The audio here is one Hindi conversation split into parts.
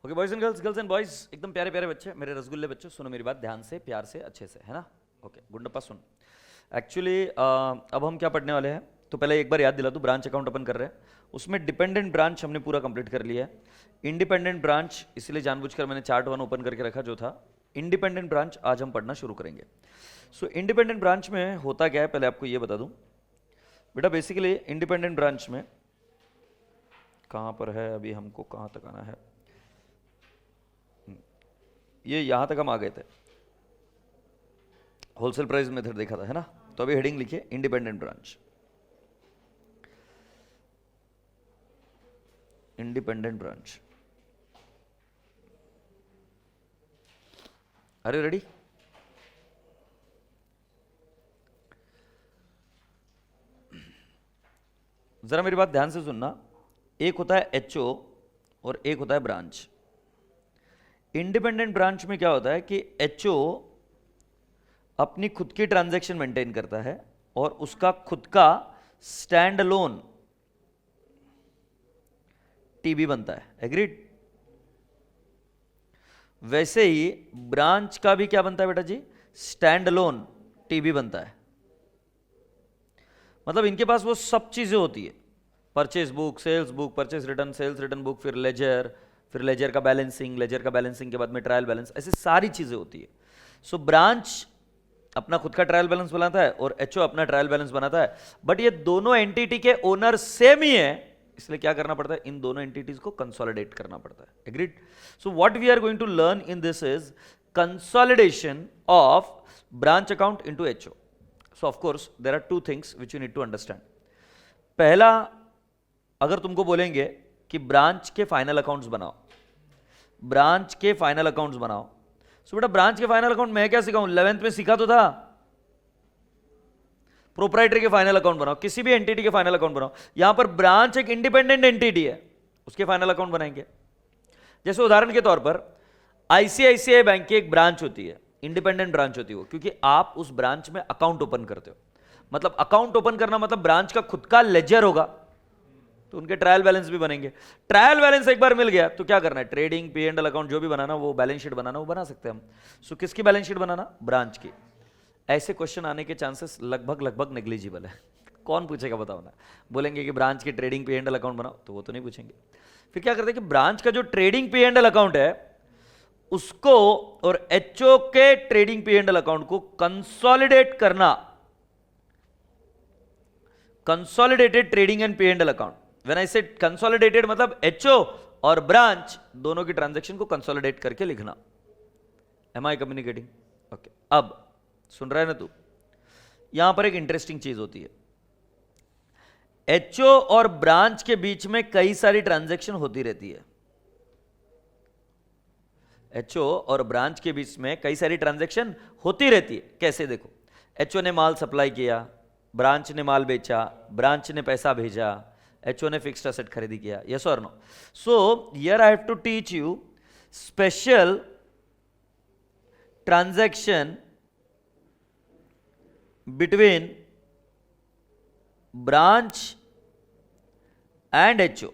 Okay boys and girls, girls and boys, एकदम प्यारे प्यारे बच्चे, मेरे रसगुल्ले बच्चे, सुनो मेरी बात ध्यान से, प्यार से, अच्छे से, है ना। ओके गुंडप्पा सुन। एक्चुअली अब हम क्या पढ़ने वाले हैं, तो पहले एक बार याद दिला दूं, ब्रांच अकाउंट अपन कर रहे हैं, उसमें डिपेंडेंट ब्रांच हमने पूरा कंप्लीट कर लिया है। इंडिपेंडेंट ब्रांच इसलिए जानबूझकर मैंने चार्ट 1 ओपन करके रखा जो था। इंडिपेंडेंट ब्रांच आज हम पढ़ना शुरू करेंगे। सो इंडिपेंडेंट ब्रांच में होता क्या है, पहले आपको ये बता दूं बेटा। बेसिकली इंडिपेंडेंट ब्रांच में कहाँ पर है, अभी हमको कहाँ तक आना है, ये यहां तक हम आ गए थे, होलसेल प्राइस मेथड देखा था, है ना। तो अभी हेडिंग लिखिए इंडिपेंडेंट ब्रांच। इंडिपेंडेंट ब्रांच, अरे रेडी। जरा मेरी बात ध्यान से सुनना, एक होता है एचओ और एक होता है ब्रांच। इंडिपेंडेंट ब्रांच में क्या होता है कि एचओ अपनी खुद की ट्रांजैक्शन मेंटेन करता है और उसका खुद का स्टैंड अलोन टीबी बनता है, एग्रीड। वैसे ही ब्रांच का भी क्या बनता है बेटा जी, स्टैंड अलोन टीबी बनता है। मतलब इनके पास वो सब चीजें होती है, purchase book, sales book, purchase return, sales return book, फिर लेजर का बैलेंसिंग, लेजर का बैलेंसिंग के बाद में ट्रायल बैलेंस, ऐसी सारी चीजें होती है। सो ब्रांच अपना खुद का ट्रायल बैलेंस बनाता है और एचओ अपना ट्रायल बैलेंस बनाता है, बट ये दोनों एंटिटी के ओनर सेम ही है, इसलिए क्या करना पड़ता है, इन दोनों एंटिटीज को कंसोलिडेट करना पड़ता है, agreed. So what we are going to learn in this is consolidation of branch account into HO. So of course there are two things which you need to understand. पहला, अगर तुमको बोलेंगे कि ब्रांच के फाइनल अकाउंट्स बनाओ, ब्रांच के फाइनल अकाउंट्स बनाओ, सो बेटा ब्रांच के फाइनल अकाउंट मैं क्या सिखाऊं, 11th में सीखा तो था। प्रोप्राइटरी के फाइनल अकाउंट बनाओ, किसी भी एंटिटी के फाइनल अकाउंट बनाओ। यहां पर ब्रांच एक इंडिपेंडेंट एंटिटी है, उसके फाइनल अकाउंट बनाएंगे। जैसे उदाहरण के तौर पर आईसीआईसीआई बैंक की एक ब्रांच होती है, इंडिपेंडेंट ब्रांच होती है वो, क्योंकि आप उस ब्रांच में अकाउंट ओपन करते हो। मतलब अकाउंट ओपन करना मतलब ब्रांच का खुद का लेजर होगा, तो उनके ट्रायल बैलेंस भी बनेंगे। ट्रायल बैलेंस एक बार मिल गया तो क्या करना है, trading P and L account जो भी बनाना, वो बैलेंस शीट बनाना, वो बना सकते हैं हम। सो किसकी बैलेंस शीट बनाना, ब्रांच की। ऐसे क्वेश्चन आने के चांसेस लगभग लगभग नेग्लिजिबल है। कौन पूछेगा बताओ ना, बोलेंगे कि ब्रांच की trading P and L account बनाओ, तो वो तो नहीं पूछेंगे। फिर क्या करते हैं कि ब्रांच का जो trading P and L account है उसको और एचओ के trading P and L account को कंसोलिडेट करना, consolidated trading and P and L account. When I से कंसोलिडेटेड मतलब एचओ और ब्रांच दोनों की ट्रांजैक्शन को कंसोलिडेट करके लिखना। M I communicating? ओके, अब सुन रहा है ना तू, यहां पर एक इंटरेस्टिंग चीज होती है, एचओ और ब्रांच के बीच में कई सारी ट्रांजैक्शन होती रहती है। एचओ और ब्रांच के बीच में कई सारी ट्रांजैक्शन होती रहती है। कैसे, देखो, एचओ ने माल सप्लाई किया, ब्रांच ने माल बेचा, ब्रांच ने पैसा भेजा, एचओ ने फिक्स्ड एसेट खरीदी किया, यस और no. So here I have to teach you special transaction between branch and HO.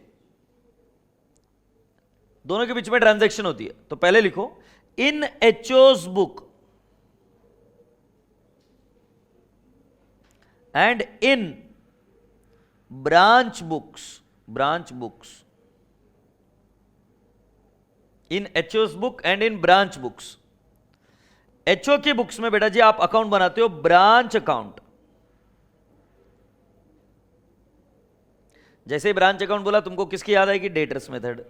दोनों के बीच में ट्रांजैक्शन होती है, तो पहले लिखो in HO's book and in branch books, branch books, in HO's book and in branch books. HO की बुक्स में बेटा जी आप अकाउंट बनाते हो ब्रांच अकाउंट। जैसे ही ब्रांच अकाउंट बोला तुमको किसकी याद आएगी, डेटर्स मेथड।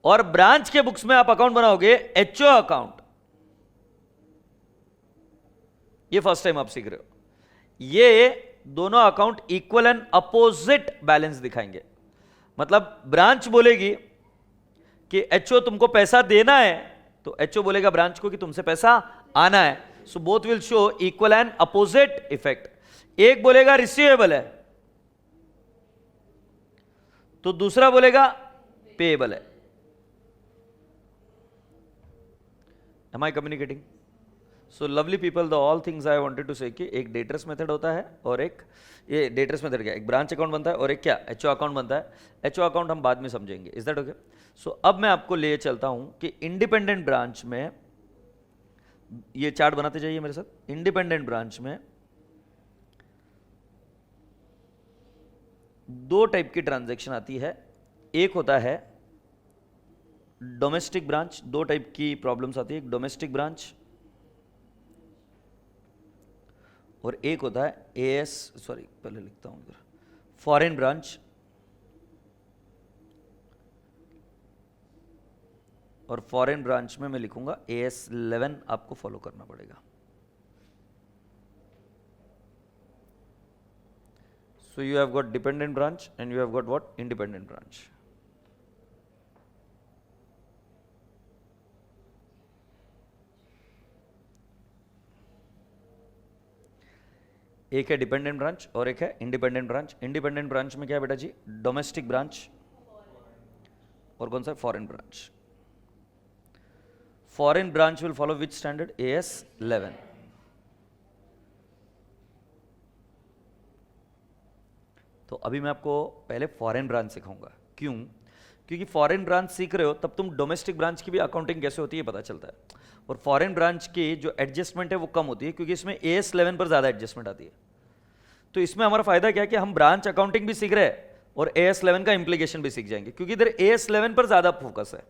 और ब्रांच के बुक्स में आप अकाउंट बनाओगे एचओ अकाउंट। ये फर्स्ट टाइम आप सीख रहे हो। ये दोनों account equal and opposite balance दिखाएंगे। मतलब ब्रांच बोलेगी कि एचओ तुमको पैसा देना है, तो एचओ बोलेगा ब्रांच को कि तुमसे पैसा आना है। So both will show equal and opposite effect. एक बोलेगा रिसीवेबल है तो दूसरा बोलेगा पेएबल है। Am I communicating? So lovely people, the all things I wanted to say कि एक डेटर्स मेथड होता है और एक, ये डेटर्स मेथड क्या, एक ब्रांच अकाउंट बनता है और एक क्या, एचओ अकाउंट बनता है। एचओ अकाउंट हम बाद में समझेंगे, इज दैट ओके? सो अब मैं आपको ले चलता हूं कि इंडिपेंडेंट ब्रांच में, ये चार्ट बनाते जाइए मेरे साथ। इंडिपेंडेंट ब्रांच में दो टाइप की ट्रांजैक्शन आती है। एक होता है डोमेस्टिक ब्रांच, दो टाइप की प्रॉब्लम्स आती है, एक डोमेस्टिक ब्रांच और एक होता है एएस, सॉरी पहले लिखता हूं इधर, फॉरेन ब्रांच। और फॉरेन ब्रांच में मैं लिखूंगा AS11, आपको फॉलो करना पड़ेगा। So you have got dependent branch and you have got what? Independent branch. एक है डिपेंडेंट ब्रांच और एक है इंडिपेंडेंट ब्रांच। इंडिपेंडेंट ब्रांच में क्या है बेटा जी? डोमेस्टिक ब्रांच और कौन सा? Foreign branch. Foreign branch will follow which standard? AS11। तो अभी मैं आपको पहले फॉरेन ब्रांच सिखाऊंगा। क्यों? क्योंकि फॉरेन ब्रांच सीख रहे हो तब तुम डोमेस्टिक ब्रांच की भी अकाउंटिंग कैसे होती है पता चलता है। और फॉरेन ब्रांच की जो एडजस्टमेंट है वो कम होती है क्योंकि इसमें AS11 पर ज़्यादा एडजस्टमेंट आती है। तो इसमें हमारा फायदा क्या है कि हम ब्रांच अकाउंटिंग भी सीख रहे हैं और AS11 का इंप्लीकेशन भी सीख जाएंगे, क्योंकि इधर AS11 पर ज़्यादा फोकस है।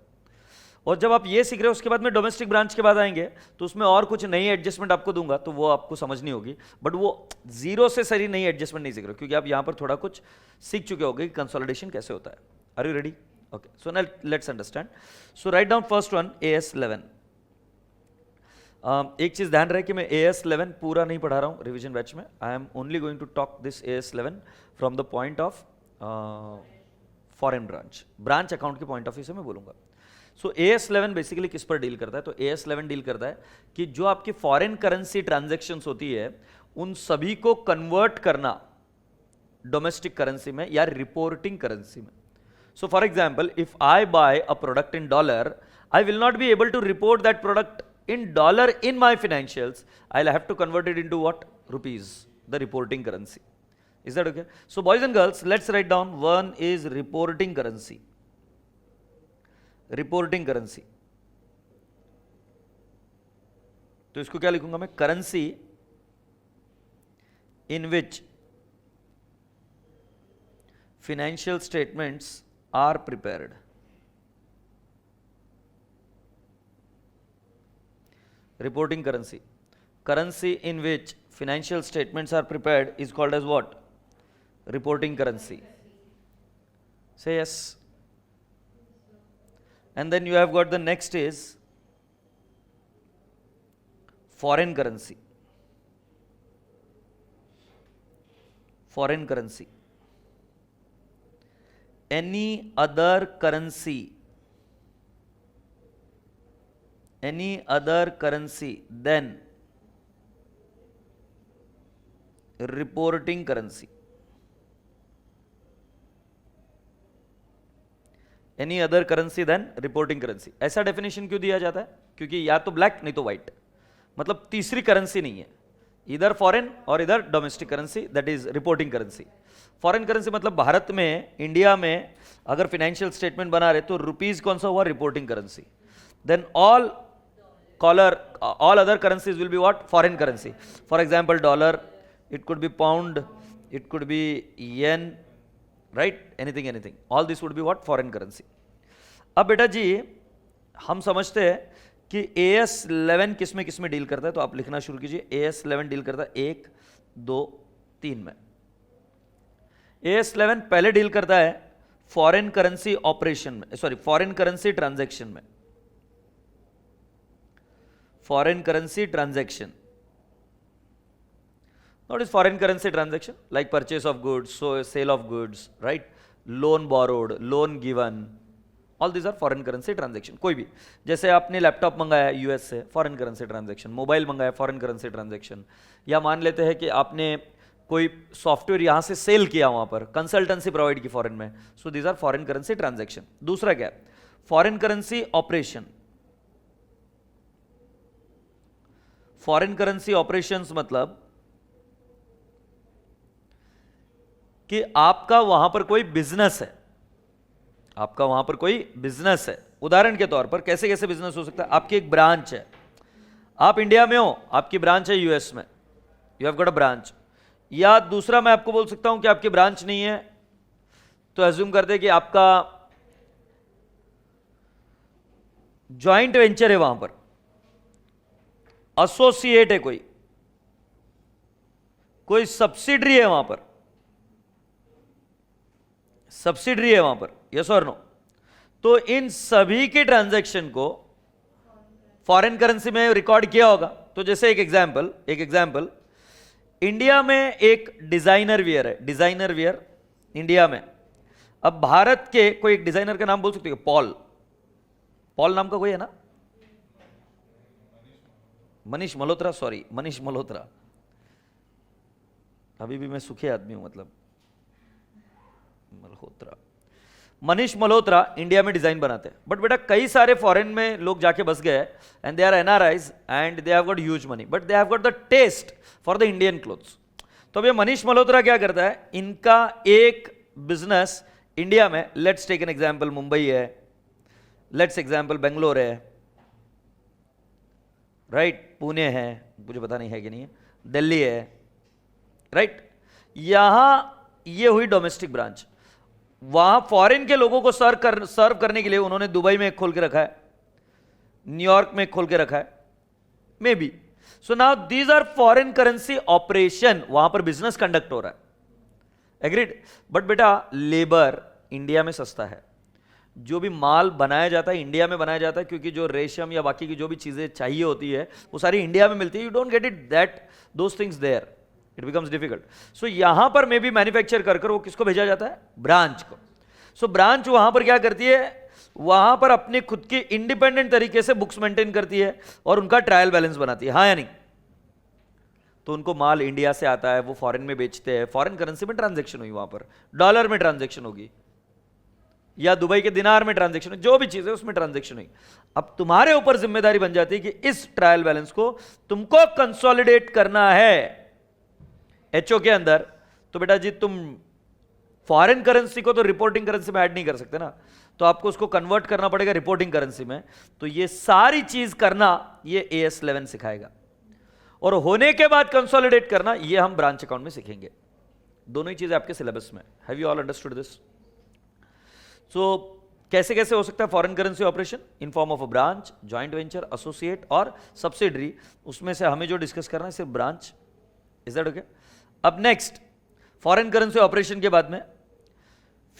और जब आप ये सीख रहे हो उसके बाद में डोमेस्टिक ब्रांच के बाद आएंगे तो उसमें और कुछ नई एडजस्टमेंट आपको दूंगा तो वो आपको समझनी होगी, बट वो जीरो से सही नई एडजस्टमेंट नहीं सीख रहे हो क्योंकि आप यहाँ पर थोड़ा कुछ सीख चुके होगे कि कंसोलिडेशन कैसे होता है। Are you ready? Okay, so now let's understand. So write down first one, AS11। एक चीज ध्यान रहे कि मैं AS11 पूरा नहीं पढ़ा रहा हूँ रिविजन बैच में। I am only going to talk this AS11 from the point of foreign branch, branch account के पॉइंट ऑफ व्यू से मैं बोलूंगा। सो AS11 बेसिकली किस पर डील करता है? तो AS11 डील करता है कि जो आपकी फॉरेन करेंसी ट्रांजैक्शंस होती है उन सभी को कन्वर्ट करना डोमेस्टिक करेंसी में या रिपोर्टिंग करेंसी में। So for example, if I buy a product in dollar, I will not be able to report that product in dollar in my financials. I'll have to convert it into what? Rupees, the reporting currency. Is that okay? So boys and girls, let's write down, one is reporting currency. Reporting currency. तो इसको क्या लिखूंगा मैं? currency in which financial statements are prepared. Reporting currency. Currency in which financial statements are prepared is called as what? Reporting currency. Say yes. And then you have got the next is foreign currency. Foreign currency. Any other currency than reporting currency. Any other currency than reporting currency. ऐसा डेफिनेशन क्यों दिया जाता है? क्योंकि या तो ब्लैक नहीं तो व्हाइट, मतलब तीसरी करेंसी नहीं है, इधर फॉरेन और इधर domestic currency, that is reporting currency. Foreign currency मतलब भारत में, इंडिया में अगर फाइनेंशियल स्टेटमेंट बना रहे तो रुपीज कौन सा हुआ? Reporting currency. Then all other currencies will be what? Foreign currency. For example, dollar, it could be pound, it could be yen, right? Anything. All this would be what? Foreign currency. अब बेटा जी हम समझते हैं कि AS11 किस में डील करता है, तो आप लिखना शुरू कीजिए। AS11 डील करता है 1, 2, 3 में। AS11 पहले डील करता है फॉरेन करेंसी ऑपरेशन में, सॉरी फॉरेन करेंसी ट्रांजैक्शन में। Foreign currency transaction. What is foreign currency transaction? Like purchase of goods, so sale of goods, right? Loan borrowed, loan given. All these are foreign currency transaction. कोई भी, जैसे आपने लैपटॉप मंगाया US से, foreign currency transaction. मोबाइल मंगाया, foreign currency transaction. या मान लेते हैं कि आपने कोई सॉफ्टवेयर यहां से सेल किया, वहां पर कंसल्टेंसी प्रोवाइड की फॉरेन में, so these are foreign currency transaction. दूसरा क्या है? Foreign currency operation. Foreign currency operations मतलब कि आपका वहां पर कोई बिजनेस है, आपका वहां पर कोई बिजनेस है। उदाहरण के तौर पर कैसे कैसे बिजनेस हो सकता है, आपकी एक ब्रांच है, आप इंडिया में हो, आपकी ब्रांच है यूएस में, you have got a branch. या दूसरा मैं आपको बोल सकता हूं कि आपकी ब्रांच नहीं है, तो एज्यूम कर दे कि आपका जॉइंट वेंचर है, वहां पर एसोसिएट है, कोई सब्सिडरी है, वहां पर सब्सिडरी है वहां पर, यस और नो। तो इन सभी के ट्रांजैक्शन को फॉरेन करेंसी में रिकॉर्ड किया होगा। तो जैसे एक एग्जांपल इंडिया में एक डिजाइनर वियर है, डिजाइनर वियर इंडिया में। अब भारत के कोई एक डिजाइनर का नाम बोल सकते हो, पॉल नाम का कोई है ना, मनीष मल्होत्रा। अभी भी मैं सुखी आदमी हूं, मतलब मनीष मल्होत्रा इंडिया में डिजाइन बनाते हैं। बट बेटा कई सारे फॉरेन में लोग जाके बस गए and they are NRIs and they have got huge money, but they have got the taste for the Indian clothes. तो अब ये मनीष मल्होत्रा क्या करता है, इनका एक बिजनेस इंडिया में, let's take an example, Mumbai है, लेट्स एग्जांपल बेंगलोर है, राइट, पुणे है, मुझे पता नहीं है कि नहीं है, दिल्ली है, राइट। यहां ये हुई डोमेस्टिक ब्रांच। वहां फॉरेन के लोगों को सर्व करने के लिए उन्होंने दुबई में एक खोल के रखा है, न्यूयॉर्क में एक खोल के रखा है, maybe. So now these are foreign currency operation, वहां पर बिजनेस कंडक्ट हो रहा है, एग्रीड। बट बेटा लेबर इंडिया में सस्ता है, जो भी माल बनाया जाता है इंडिया में बनाया जाता है, क्योंकि जो रेशम या बाकी की जो भी चीजें चाहिए होती है वो सारी इंडिया में मिलती है। You don't get it that those things there, it becomes difficult. So यहां पर मे बी मैन्युफैक्चर कर वो किसको भेजा जाता है, ब्रांच को। सो ब्रांच वहां पर क्या करती है, वहां पर अपने खुद की इंडिपेंडेंट तरीके से बुक्स मेंटेन करती है और उनका ट्रायल बैलेंस बनाती है, हाँ या नहीं। तो उनको माल इंडिया से आता है, वो फॉरेन में बेचते हैं, फॉरेन करेंसी में ट्रांजेक्शन हुई, वहां पर डॉलर में ट्रांजेक्शन होगी या दुबई के दिनार में ट्रांजेक्शन, जो भी चीज है उसमें ट्रांजेक्शन हुई। अब तुम्हारे ऊपर जिम्मेदारी बन जाती है कि इस ट्रायल बैलेंस को तुमको कंसोलिडेट करना है एचओ के अंदर। तो बेटा जी तुम फॉरेन करेंसी को तो रिपोर्टिंग करेंसी में ऐड नहीं कर सकते ना, तो आपको उसको कन्वर्ट करना पड़ेगा रिपोर्टिंग करेंसी में। तो ये सारी चीज करना ये AS11 सिखाएगा, और होने के बाद कंसोलिडेट करना ये हम ब्रांच अकाउंट में सीखेंगे। दोनों ही चीजें आपके सिलेबस में। Have you all understood this? So कैसे कैसे हो सकता है foreign currency operation, in form of a branch, joint venture, associate और सब्सिडरी। उसमें से हमें जो डिस्कस करना है सिर्फ ब्रांच, इज दैट ओके? अब नेक्स्ट फॉरेन करेंसी ऑपरेशन के बाद में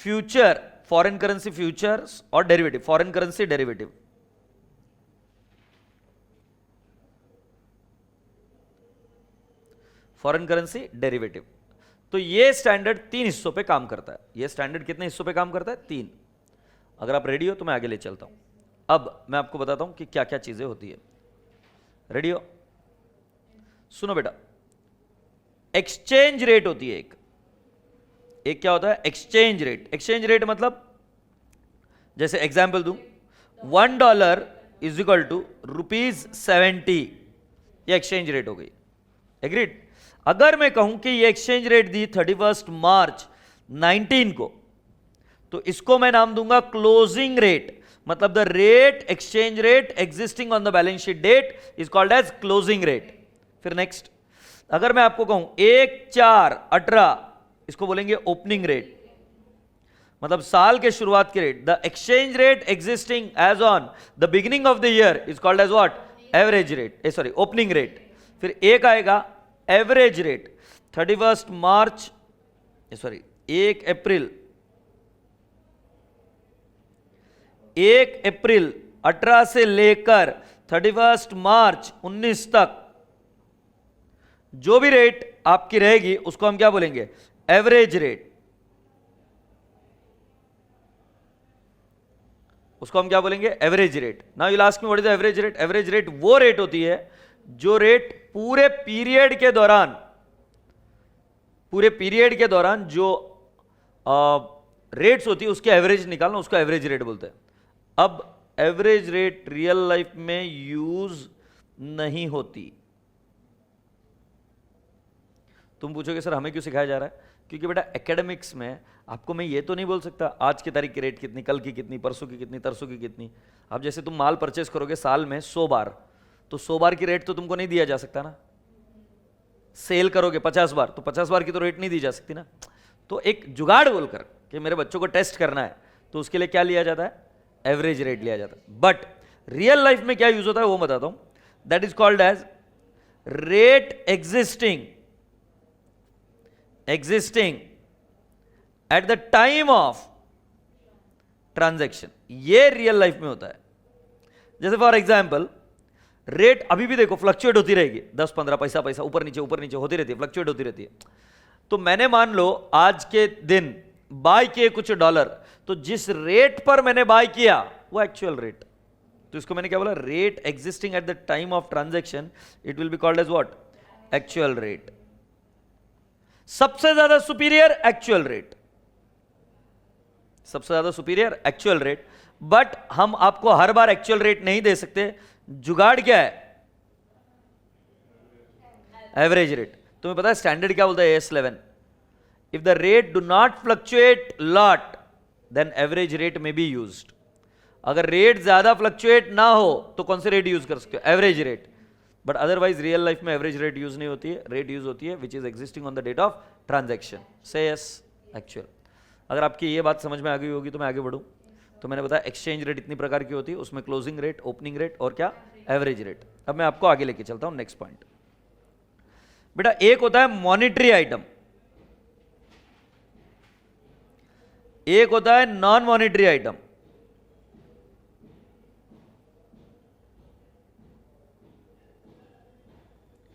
फ्यूचर, फॉरेन करेंसी फ्यूचर्स और derivative, foreign currency derivative. Foreign currency derivative. तो ये स्टैंडर्ड 3 हिस्सों पे काम करता है। ये स्टैंडर्ड कितने हिस्सों पे काम करता है? 3। अगर आप रेडी हो तो मैं आगे ले चलता हूं। अब मैं आपको बताता हूं कि क्या क्या चीजें होती है। रेडी हो? सुनो बेटा, एक्सचेंज रेट होती है एक क्या होता है? Exchange rate. एक्सचेंज रेट मतलब जैसे एग्जाम्पल दूं, $1 इज इक्वल टू ₹70, ये एक्सचेंज रेट हो गई, एग्रीड। अगर मैं कहूं कि ये एक्सचेंज रेट दी 31 मार्च 19 को, तो इसको मैं नाम दूंगा क्लोजिंग रेट, मतलब the rate, exchange rate existing on the balance sheet date is called as closing rate. फिर नेक्स्ट, अगर मैं आपको कहूं 1/4/18, इसको बोलेंगे ओपनिंग रेट, मतलब साल के शुरुआत की रेट। The exchange rate existing as on the beginning of the year is called as what? Average rate, sorry opening rate. फिर एक आएगा average rate, 31 March, sorry 1 April 18 से लेकर 31 मार्च 19 तक जो भी रेट आपकी रहेगी उसको हम क्या बोलेंगे? Average rate. उसको हम क्या बोलेंगे? Average rate. Now you will ask me what is the average rate? Average rate वो रेट होती है जो रेट पूरे पीरियड के दौरान जो रेट्स होती है उसकी एवरेज निकालना, उसको एवरेज रेट बोलते हैं। अब एवरेज रेट रियल लाइफ में यूज नहीं होती, तुम पूछोगे सर हमें क्यों सिखाया जा रहा है? क्योंकि बेटा एकेडमिक्स में आपको मैं ये तो नहीं बोल सकता आज की तारीख की रेट कितनी, कल की कितनी, परसों की कितनी, तरसों की कितनी। अब जैसे तुम माल परचेस करोगे साल में 100 बार, तो 100 बार की रेट तो तुमको नहीं दिया जा सकता ना। सेल करोगे 50 बार, तो 50 बार की तो रेट नहीं दी जा सकती ना। तो एक जुगाड़ बोलकर कि मेरे बच्चों को टेस्ट करना है, तो उसके लिए क्या लिया जाता है? एवरेज रेट लिया जाता है। बट रियल लाइफ में क्या यूज होता है वो बताता हूं। That is called as rate existing at the time of transaction. ये रियल लाइफ में होता है। जैसे फॉर एग्जाम्पल रेट अभी भी देखो फ्लक्चुएट होती रहेगी, 10-15 पैसा पैसा ऊपर नीचे होती रहती है, फ्लक्चुएट होती रहती है। तो मैंने मान लो आज के दिन बाय किए कुछ डॉलर, तो जिस रेट पर मैंने बाय किया वो एक्चुअल रेट, तो इसको मैंने क्या बोला? Rate existing at the time of transaction, it will be called as what? Actual rate. सबसे ज्यादा सुपीरियर एक्चुअल रेट, सबसे ज्यादा सुपीरियर एक्चुअल रेट। बट हम आपको हर बार एक्चुअल रेट नहीं दे सकते। जुगाड़ क्या है? Average rate. तुम्हें पता है स्टैंडर्ड क्या बोलता है? AS11, if the rate do not fluctuate lot then average rate में बी यूज्ड। अगर रेट ज्यादा फ्लक्चुएट ना हो तो कौन से रेट यूज कर सकते हो? Average rate. But otherwise real life में एवरेज रेट यूज नहीं होती है, रेट यूज होती है which is existing on the date of transaction. Say yes actual. अगर आपकी ये बात समझ में आ गई होगी तो मैं आगे बढ़ूं। तो मैंने बताया एक्सचेंज रेट इतनी प्रकार की होती है, उसमें क्लोजिंग रेट, ओपनिंग रेट और क्या? Average rate. अब मैं आपको आगे लेके चलता हूं नेक्स्ट पॉइंट। बेटा एक होता है मॉनिटरी आइटम, एक होता है नॉन मॉनिटरी आइटम।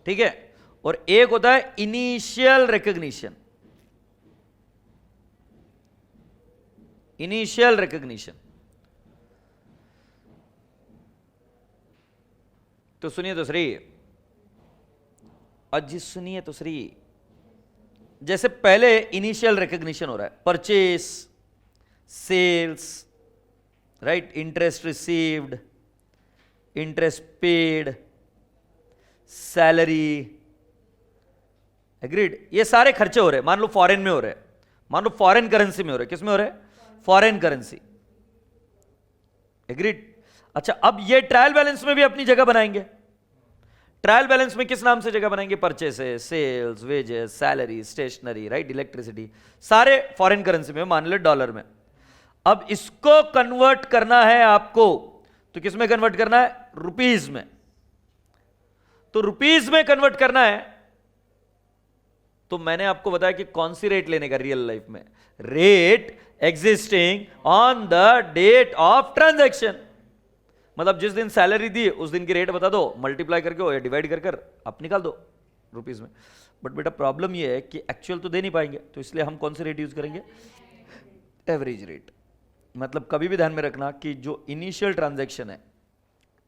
ठीक है? और एक होता है इनिशियल रिकॉग्निशन। Initial recognition. तो सुनिए तो सही, अजी सुनिए तो सही। जैसे पहले इनिशियल रिकॉग्निशन हो रहा है, purchase, sales, right, interest received, interest paid, salary, agreed. ये सारे खर्चे हो रहे हैं, मान लो फॉरेन में हो रहे हैं, मान लो फॉरेन करेंसी में हो रहे हैं। किस में हो रहे हैं? Foreign currency, agreed. अच्छा, अब ये ट्रायल बैलेंस में भी अपनी जगह बनाएंगे। ट्रायल बैलेंस में किस नाम से जगह बनाएंगे? Purchases, sales, wages, salary, stationery, right, electricity, सारे फॉरेन करेंसी में, मान ले डॉलर में। अब इसको कन्वर्ट करना है आपको, तो किस में कन्वर्ट करना है? रुपीज में। तो रुपीज में कन्वर्ट करना है, तो मैंने आपको बताया कि कौन सी रेट लेने का रियल लाइफ में? Rate existing on the date of transaction. मतलब जिस दिन सैलरी दी उस दिन की रेट बता दो, मल्टीप्लाई करके या डिवाइड कर कर आप निकाल दो रुपीज में। बट बेटा प्रॉब्लम यह है कि एक्चुअल तो दे नहीं पाएंगे, तो इसलिए हम कौन से रेट यूज करेंगे? Average rate. मतलब कभी भी ध्यान में रखना कि जो इनिशियल ट्रांजैक्शन है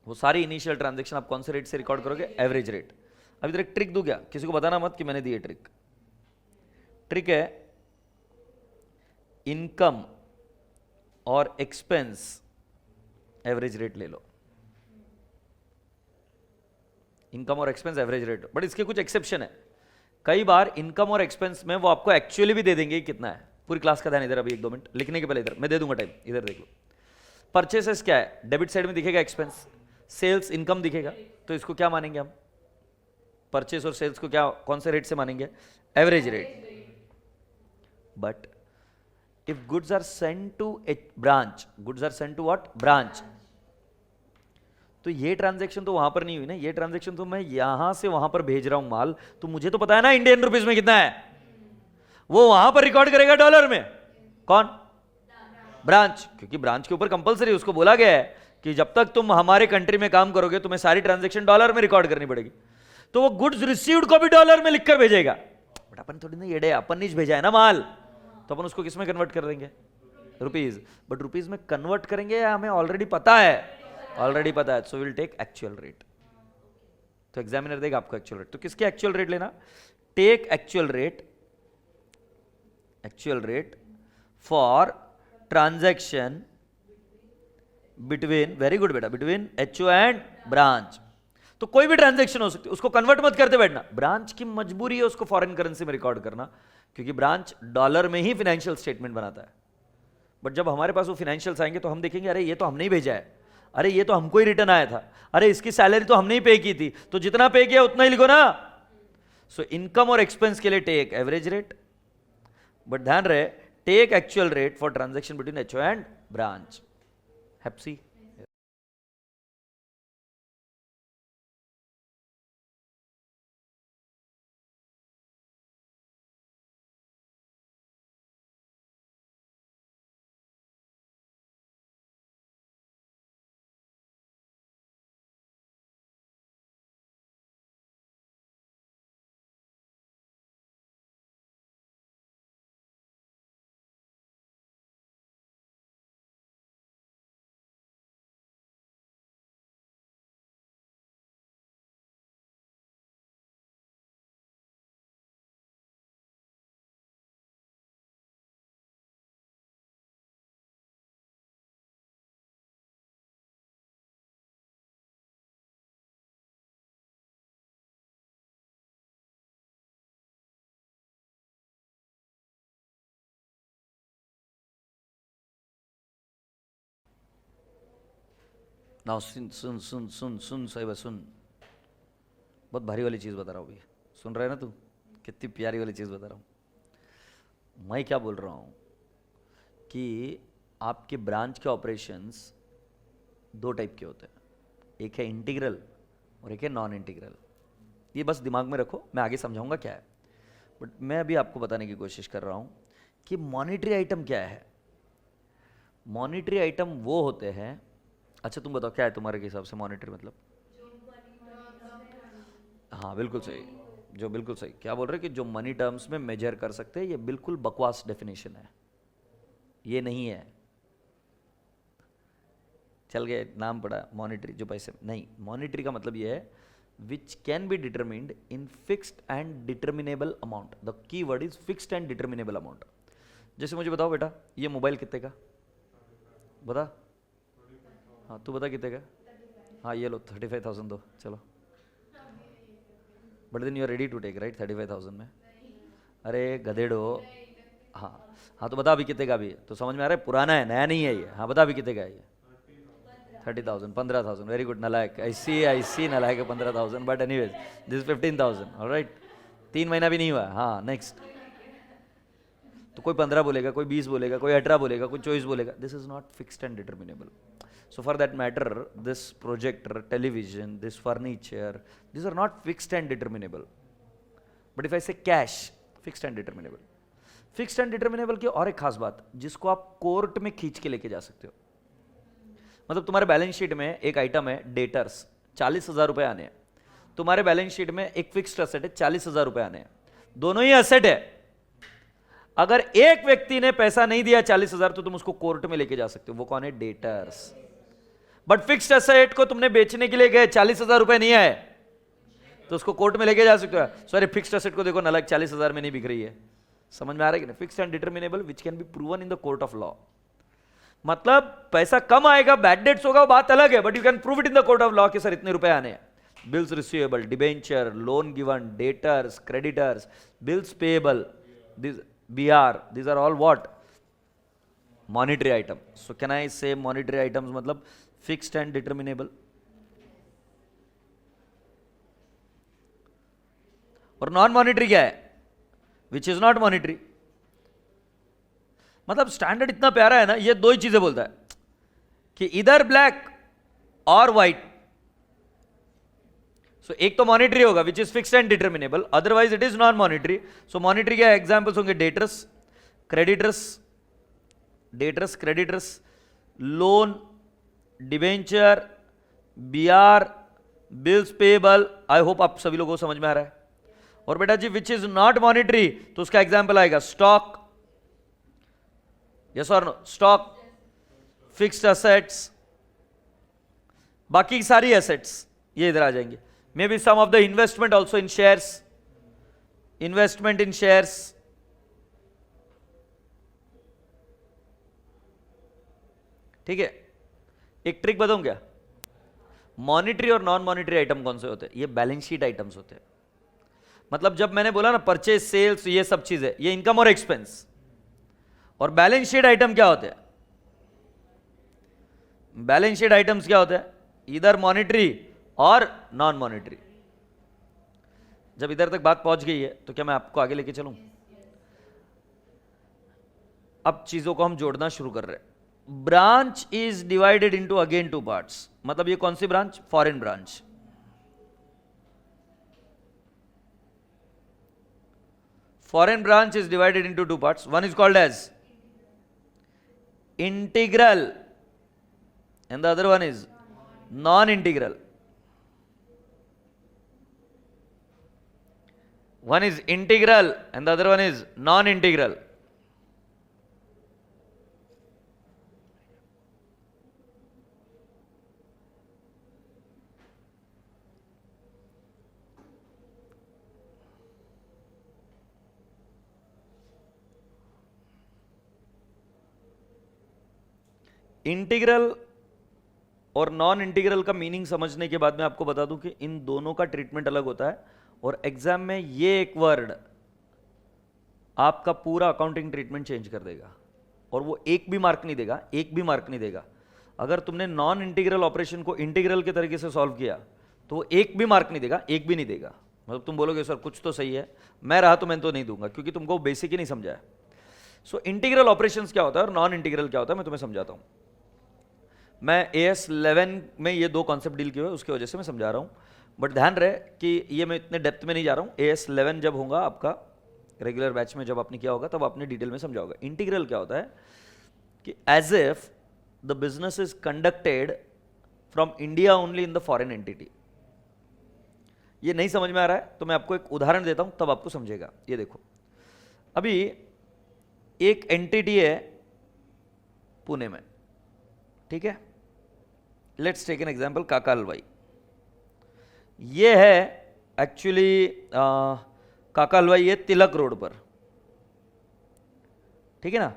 वो सारी इनिशियल ट्रांजैक्शन आप कौन से रेट से रिकॉर्ड करोगे? Average rate. अभी इधर एक ट्रिक दूं क्या? किसी को बताना मत कि मैंने दी है ट्रिक। ट्रिक है इनकम और एक्सपेंस एवरेज रेट ले लो। इनकम और एक्सपेंस एवरेज रेट। बट इसके कुछ एक्सेप्शन है। कई बार इनकम और एक्सपेंस में वो आपको एक्चुअली भी दे देंगे कितना है। पूरी क्लास का ध्यान इधर, अभी 1-2 मिनट लिखने के पहले इधर मैं दे दूंगा टाइम, इधर देख लो। परचेसेस क्या है? डेबिट साइड में दिखेगा एक्सपेंस, सेल्स इनकम दिखेगा। तो इसको क्या मानेंगे हम? परचेस और सेल्स को क्या, कौन से रेट से मानेंगे? Average rate. But if goods are sent to a branch, goods are sent to what? Branch. तो ये ट्रांजैक्शन तो वहां पर नहीं हुई ना, ये ट्रांजैक्शन तो मैं यहां से वहां पर भेज रहा हूं माल, तो मुझे तो पता है ना इंडियन रुपीज में कितना है। वो वहां पर रिकॉर्ड करेगा डॉलर में। कौन? ब्रांच। क्योंकि ब्रांच के ऊपर कंपलसरी उसको बोला गया है कि जब तक तुम हमारे कंट्री में काम करोगे तुम्हें सारी ट्रांजैक्शन डॉलर में रिकॉर्ड करनी पड़ेगी। तो वो गुड्स रिसीव्ड को भी डॉलर में लिखकर भेजेगा। बट अपन थोड़ी ना येड़े, अपन नहीं भेजा है ना माल, तो अपन उसको किस में कन्वर्ट कर देंगे? रुपीज। बट रुपीज में कन्वर्ट करेंगे या हमें ऑलरेडी पता है? ऑलरेडी पता है। So will take actual rate. तो एग्जामिनर देगा आपको एक्चुअल रेट। तो किसके एक्चुअल रेट लेना? Take actual rate for transaction between, very good बेटा, बिटवीन HO एंड ब्रांच। तो कोई भी ट्रांजैक्शन हो सकती है, उसको कन्वर्ट मत करते बैठना। ब्रांच की मजबूरी है उसको फॉरेन करेंसी में रिकॉर्ड करना, क्योंकि ब्रांच डॉलर में ही फाइनेंशियल स्टेटमेंट बनाता है। बट जब हमारे पास वो फाइनेंशियल्स आएंगे तो हम देखेंगे अरे ये तो हमने ही भेजा है, अरे ये तो हमको ही रिटर्न आया था, अरे इसकी सैलरी तो हमने ही पे की थी, तो जितना पे किया उतना ही लिखो ना। सो इनकम और एक्सपेंस के लिए टेक एवरेज रेट, बट ध्यान रहे take actual rate for transaction between HO and branch. हैप्सी। नाउ सुन सुन सुन सुन सुन साहिबा सुन, बहुत भारी वाली चीज़ बता रहा हूँ भैया, सुन रहे हैं ना तू, कितनी प्यारी वाली चीज़ बता रहा हूँ। मैं क्या बोल रहा हूँ कि आपके ब्रांच के ऑपरेशंस दो टाइप के होते हैं, एक है इंटीग्रल और एक है नॉन इंटीग्रल। ये बस दिमाग में रखो, मैं आगे समझाऊंगा क्या है, बट मैं अभी आपको बताने की कोशिश कर रहा हूँ कि मॉनिटरी आइटम क्या है। मॉनिटरी आइटम वो होते हैं, अच्छा तुम बताओ क्या है तुम्हारे हिसाब से मॉनिटरी मतलब? हाँ बिल्कुल सही, जो बिल्कुल सही क्या बोल रहे हैं कि जो मनी टर्म्स में मेजर कर सकते हैं, ये बिल्कुल बकवास डेफिनेशन है, ये नहीं है। चल गए नाम पड़ा मॉनिटरी, जो पैसे नहीं, मॉनिटरी का मतलब ये है which can be determined in fixed and determinable amount. The key word is fixed and determinable amount. जैसे मुझे बताओ बेटा ये मोबाइल कितने का, बता। हाँ तू बता कितने का। हाँ ये लो 35,000 दो, चलो। But then you are ready to take right 35,000 में। अरे गधेड़ो, हाँ हाँ तो बता अभी कितने का भी है, तो समझ में आ रहा है पुराना है नया नहीं है ये। हाँ बता अभी कितने का है ये। 30,000, 15,000, वेरी गुड नालायक, आई सी नालायक 15,000, बट एनीवेज दिस 15,000, ऑलराइट। 3 महीना भी नहीं हुआ। हाँ नेक्स्ट। तो कोई 15 बोलेगा, कोई 20 बोलेगा, कोई 18 बोलेगा, कोई 24 बोलेगा। This is not fixed and determinable. So for that matter, this projector, television, this furniture, these are not fixed and determinable. But if I say cash, fixed and determinable. Fixed and determinable की और एक खास बात, जिसको आप कोर्ट में खींच के लेके जा सकते हो। मतलब तुम्हारे बैलेंस शीट में एक आइटम है डेटर्स, 40,000 रुपए आने हैं। तुम्हारे बैलेंस शीट में एक फिक्स्ड असेट है, 40,000 रुपए आने हैं। दोनों ही असेट है। अगर एक व्यक्ति ने पैसा नहीं दिया 40,000, तो तुम उसको कोर्ट में लेके जा सकते हो। वो कौन है? डेटर्स। बट फिक्स्ड एसेट को तुमने बेचने के लिए गए, 40,000 रुपए नहीं आए, तो उसको कोर्ट में लेके जा सकते हो। सॉरी फिक्स्ड एसेट को देखो नालायक 40,000 में नहीं बिक रही है। समझ में आ रहा है कि नहीं? Fixed and determinable which can be proven in the court of law. मतलब पैसा कम आएगा, बैड डेट्स होगा, वो बात अलग है, but you can prove it in the court of law कि सर इतने रुपए आने हैं। Bills receivable, debenture, loan given, debtors, creditors, bills payable, this BR, these are all what? Monetary item. So can I say monetary items मतलब fixed and determinable? और नॉन मॉनिटरी क्या है? Which is not monetary. मतलब स्टैंडर्ड इतना प्यारा है ना, ये दो ही चीजें बोलता है कि इधर ब्लैक और व्हाइट। सो एक तो मॉनिटरी होगा which is fixed and determinable, otherwise it is non monetary. So monetary क्या एग्जांपल्स होंगे? Debtors, creditors, loan, debenture, BR, bills payable. I hope आप सभी लोगों को समझ में आ रहा है। और बेटा जी विच इज नॉट मॉनिटरी, तो उसका एग्जांपल आएगा स्टॉक, यस और नो? स्टॉक, फिक्स्ड एसेट्स, बाकी सारी एसेट्स ये इधर आ जाएंगे। Maybe some of the investment also in shares, investment in shares. ठीक है, एक ट्रिक बताऊं क्या? मॉनिटरी और नॉन मॉनिटरी आइटम कौन से होते हैं? ये बैलेंस शीट आइटम्स होते हैं। मतलब जब मैंने बोला ना परचेज, सेल्स, ये सब चीजें, ये इनकम और एक्सपेंस। और बैलेंस शीट आइटम क्या होते हैं? बैलेंस शीट आइटम्स क्या होते हैं? इधर मॉनिटरी और नॉन मॉनिटरी। जब इधर तक बात पहुंच गई है तो क्या मैं आपको आगे लेके चलूं? अब चीजों को हम जोड़ना शुरू कर रहे हैं। Branch is divided into again two parts. मतलब ये कौन सी branch? Foreign branch. Foreign branch is divided into two parts. One is called as integral and the other one is non-integral. One is integral and the other one is non-integral. Integral और नॉन इंटीग्रल का मीनिंग समझने के बाद मैं आपको बता दूं कि इन दोनों का ट्रीटमेंट अलग होता है। और एग्जाम में ये एक वर्ड आपका पूरा अकाउंटिंग ट्रीटमेंट चेंज कर देगा। और वो एक भी मार्क नहीं देगा, एक भी मार्क नहीं देगा। अगर तुमने नॉन इंटीग्रल ऑपरेशन को इंटीग्रल के तरीके से सॉल्व किया तो वो एक भी मार्क नहीं देगा, एक भी नहीं देगा। मतलब तुम बोलोगे सर कुछ तो सही है, मैं रहा तो मैं तो नहीं दूंगा, क्योंकि तुमको बेसिक ही नहीं समझा है। सो इंटीग्रल ऑपरेशंस क्या होता है और नॉन इंटीग्रल क्या होता है, मैं तुम्हें समझाता हूं। मैं AS 11 में ये दो कॉन्सेप्ट डील किए हुए, उसकी वजह से मैं समझा रहा हूँ। बट ध्यान रहे कि ये मैं इतने डेप्थ में नहीं जा रहा हूँ। AS 11 जब होगा आपका रेगुलर बैच में, जब आपने किया होगा तब आपने डिटेल में समझा होगा। इंटीग्रल क्या होता है कि as if the business is conducted from India only in the foreign entity. ये नहीं समझ में आ रहा है तो मैं आपको एक उदाहरण देता हूं, तब आपको समझेगा। ये देखो, अभी एक एंटिटी है पुणे में, ठीक है। लेट्स टेक एन एग्जांपल, काका हलवाई। ये है एक्चुअली काका हलवाई है तिलक रोड पर, ठीक है ना।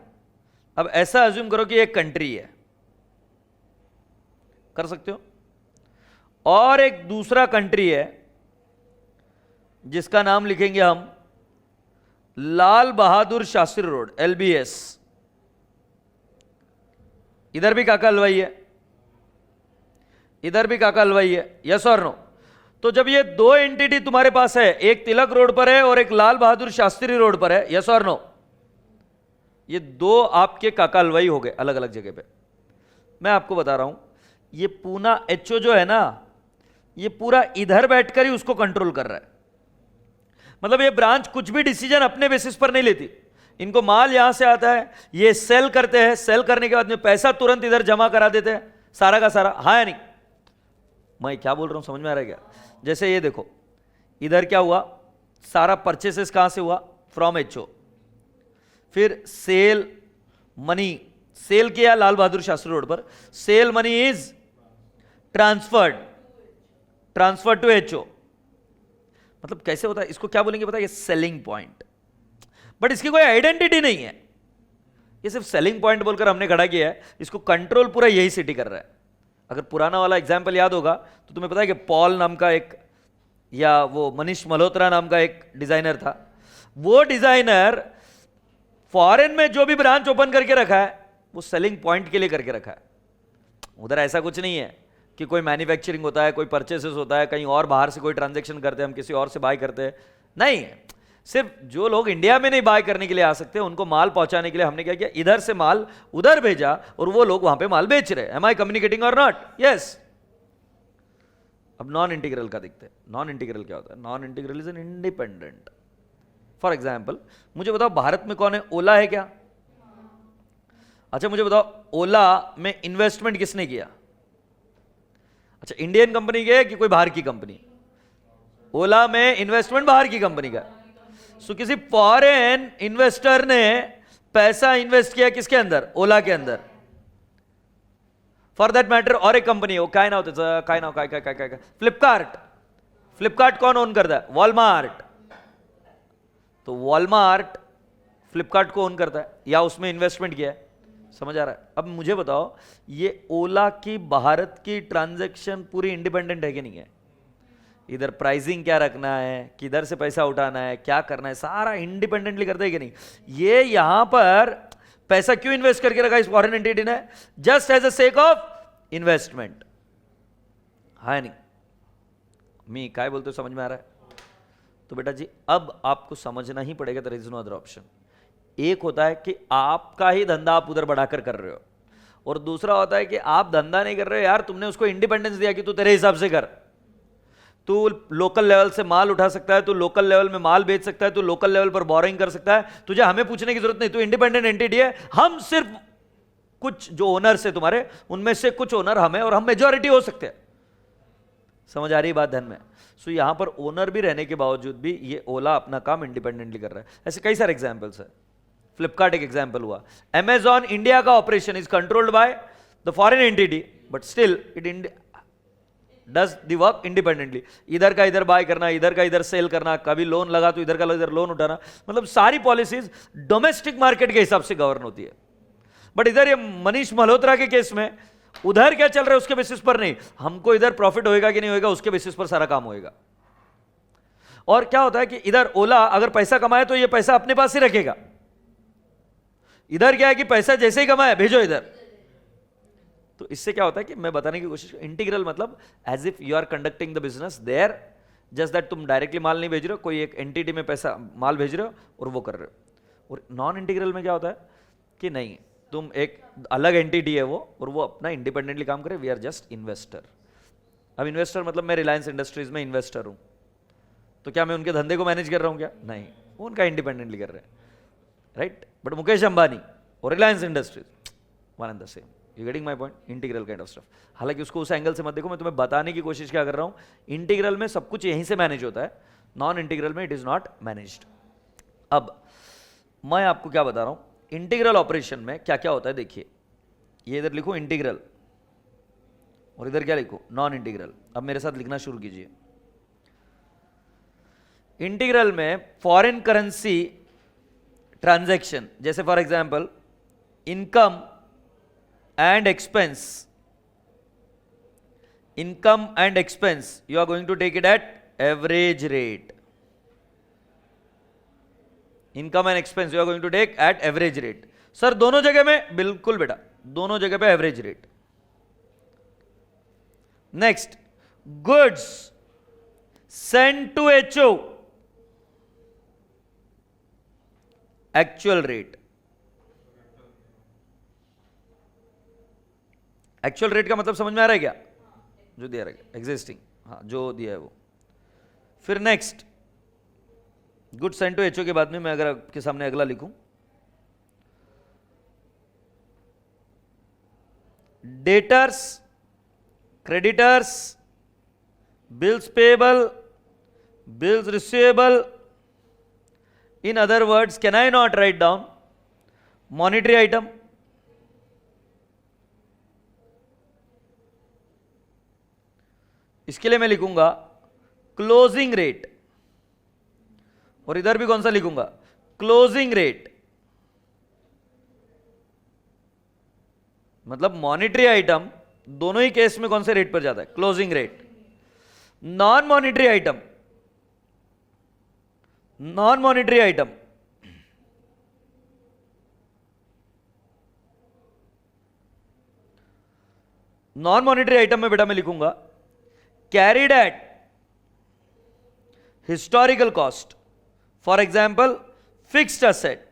अब ऐसा अज्यूम करो कि एक कंट्री है, कर सकते हो। और एक दूसरा कंट्री है जिसका नाम लिखेंगे हम लाल बहादुर शास्त्री रोड, LBS। इधर भी काका हलवाई है, इधर भी काका हलवाई है, यस और नो। तो जब ये दो एंटिटी तुम्हारे पास है, एक तिलक रोड पर है और एक लाल बहादुर शास्त्री रोड पर है, यस और नो, ये दो आपके काका हलवाई हो गए अलग अलग जगह पे। मैं आपको बता रहा हूं, ये पूना HO जो है ना, ये पूरा इधर बैठकर ही उसको कंट्रोल कर रहा है। मतलब ये ब्रांच कुछ भी डिसीजन अपने बेसिस पर नहीं लेती। इनको माल यहां से आता है, ये सेल करते हैं, सेल करने के बाद में पैसा तुरंत इधर जमा करा देते हैं, सारा का सारा। हाँ या नहीं? मैं क्या बोल रहा हूं समझ में आ रहा है क्या? जैसे ये देखो, इधर क्या हुआ, सारा परचेसेस कहां से हुआ? From HO। फिर सेल मनी, सेल किया लाल बहादुर शास्त्री रोड पर, sale money is transferred to HO। मतलब कैसे होता है, इसको क्या बोलेंगे पता है? ये सेलिंग पॉइंट। बट इसकी कोई आइडेंटिटी नहीं है, ये सिर्फ सेलिंग पॉइंट बोलकर हमने खड़ा किया है। इसको कंट्रोल पूरा यही सिटी कर रहा है। अगर पुराना वाला एग्जाम्पल याद होगा तो तुम्हें पता है कि पॉल नाम का एक, या वो मनीष मल्होत्रा नाम का एक डिजाइनर था। वो डिजाइनर फॉरेन में जो भी ब्रांच ओपन करके रखा है वो सेलिंग पॉइंट के लिए करके रखा है। उधर ऐसा कुछ नहीं है कि कोई मैन्युफैक्चरिंग होता है, कोई परचेसेस होता है, कहीं और बाहर से कोई ट्रांजैक्शन करते हैं, हम किसी और से बाय करते हैं, नहीं। सिर्फ जो लोग इंडिया में नहीं बाय करने के लिए आ सकते, उनको माल पहुंचाने के लिए हमने क्या किया, इधर से माल उधर भेजा और वो लोग वहां पे माल बेच रहे हैं। एम आई कम्युनिकेटिंग और नॉट? यस। अब नॉन इंटीग्रल का देखते हैं। नॉन इंटीग्रल क्या होता है? Non integral is an independent. For example, मुझे बताओ भारत में कौन है? ओला है क्या? अच्छा मुझे बताओ, ओला में इन्वेस्टमेंट किसने किया? अच्छा, इंडियन कंपनी की है कि कोई बाहर की कंपनी? ओला में इन्वेस्टमेंट बाहर की कंपनी का। सो किसी फॉरेन इन्वेस्टर ने पैसा इन्वेस्ट किया किसके अंदर? ओला के अंदर। फॉर दैट मैटर और एक कंपनी है, वो काय नाव त्याचं? काय नाव? काय फ्लिपकार्ट। फ्लिपकार्ट कौन ओन करता है? वॉलमार्ट। तो वॉलमार्ट फ्लिपकार्ट को ओन करता है या उसमें इन्वेस्टमेंट किया है? समझ आ रहा है? अब मुझे बताओ, ये ओला की भारत की ट्रांजैक्शन पूरी इंडिपेंडेंट है कि नहीं है? इधर प्राइसिंग क्या रखना है, किधर से पैसा उठाना है, क्या करना है, सारा इंडिपेंडेंटली करते है कि नहीं? ये यहां पर पैसा क्यों इन्वेस्ट करके रखा इस फॉरेन एंटिटी ने? Just as a sake of investment. है नहीं? मी काय बोलते समझ में आ रहा है? तो बेटा जी अब आपको समझना ही पड़ेगा, there is no other option. एक होता है कि आपका ही धंधा आप उधर बढ़ाकर कर रहे हो, और दूसरा होता है कि आप धंधा नहीं कर रहे हो यार, तुमने उसको इंडिपेंडेंस दिया कि तू तेरे हिसाब से कर, तू लोकल लेवल से माल उठा सकता है, तू लोकल लेवल में माल बेच सकता है, तू लोकल लेवल पर बोरिंग कर सकता है, तुझे हमें पूछने की जरूरत नहीं, तू इंडिपेंडेंट एंटिटी है। हम सिर्फ कुछ जो ओनर्स है तुम्हारे, उनमें से कुछ ओनर हमें, और हम मेजॉरिटी हो सकते हैं। समझ आ रही बात ध्यान में? सो यहां पर ओनर भी रहने के बावजूद भी ये ओला अपना काम इंडिपेंडेंटली कर रहा है। ऐसे कई सारे एग्जांपल्स है। फ्लिपकार्ट एक एग्जांपल हुआ। अमेजॉन इंडिया का operation is controlled by the foreign entity, but still it does the work independently. इधर का इधर बाय करना, इधर का इधर सेल करना, कभी लोन लगा तो इधर का इधर लोन उठाना, मतलब सारी पॉलिसीज डोमेस्टिक मार्केट के हिसाब से गवर्न होती है। बट इधर ये मनीष मल्होत्रा के केस में उधर क्या चल रहा है उसके बेसिस पर नहीं, हमको इधर प्रॉफिट होएगा कि नहीं होएगा उसके बेसिस पर सारा काम होएगा। और क्या होता है कि इधर ओला अगर पैसा कमाए तो ये पैसा अपने पास ही रखेगा, इधर क्या है कि पैसा जैसे ही कमाए भेजो इधर। तो इससे क्या होता है कि मैं बताने की कोशिश, इंटीग्रल मतलब as if you are conducting the business there, just that तुम डायरेक्टली माल नहीं भेज रहे हो, कोई एक एंटिटी में पैसा माल भेज रहे हो और वो कर रहे हो। और नॉन इंटीग्रल में क्या होता है कि नहीं, तुम एक अलग एंटिटी है वो, और वो अपना इंडिपेंडेंटली काम करे, वी आर जस्ट इन्वेस्टर। अब इन्वेस्टर मतलब मैं रिलायंस इंडस्ट्रीज में इन्वेस्टर हूं, तो क्या मैं उनके धंधे को मैनेज कर रहा हूं? क्या नहीं, वो उनका इंडिपेंडेंटली कर रहे हैं, राइट? बट मुकेश अंबानी और Reliance industries one and the same. You getting my point? Integral kind of stuff. हालांकि उसको उस एंगल से मत देखो, मैं तुम्हें बताने की कोशिश क्या कर रहा हूं, इंटीग्रल में सब कुछ यहीं से मैनेज होता है, नॉन इंटीग्रल में इट इज नॉट मैनेज्ड। अब मैं आपको क्या बता रहा हूं, इंटीग्रल ऑपरेशन में क्या क्या होता है देखिए। ये इधर लिखो इंटीग्रल, और इधर क्या लिखो? Non integral. अब मेरे साथ लिखना शुरू कीजिए। इंटीग्रल में फॉरेन करेंसी ट्रांजैक्शन, जैसे for example income and expense, income and expense you are going to take it at average rate. Income and expense you are going to take at average rate. Sir दोनों जगह में? बिल्कुल बेटा, दोनों जगह पे average rate. Next, goods send to HO, actual rate. Actual rate का मतलब समझ में आ रहा है क्या? जो दिया रहेगा एग्जिस्टिंग, हाँ जो दिया है वो। फिर next, good send to HO के बाद में मैं अगर आपके सामने अगला लिखूं, debtors, creditors, bills payable, bills receivable. In other words, can I not write down monetary item? इसके लिए मैं लिखूंगा क्लोजिंग रेट, और इधर भी कौन सा लिखूंगा? Closing rate. मतलब मॉनिटरी आइटम दोनों ही केस में कौन से रेट पर जाता है? Closing rate. Non monetary item, non monetary item non monetary item में बेटा मैं लिखूंगा carried at historical cost, for example fixed asset.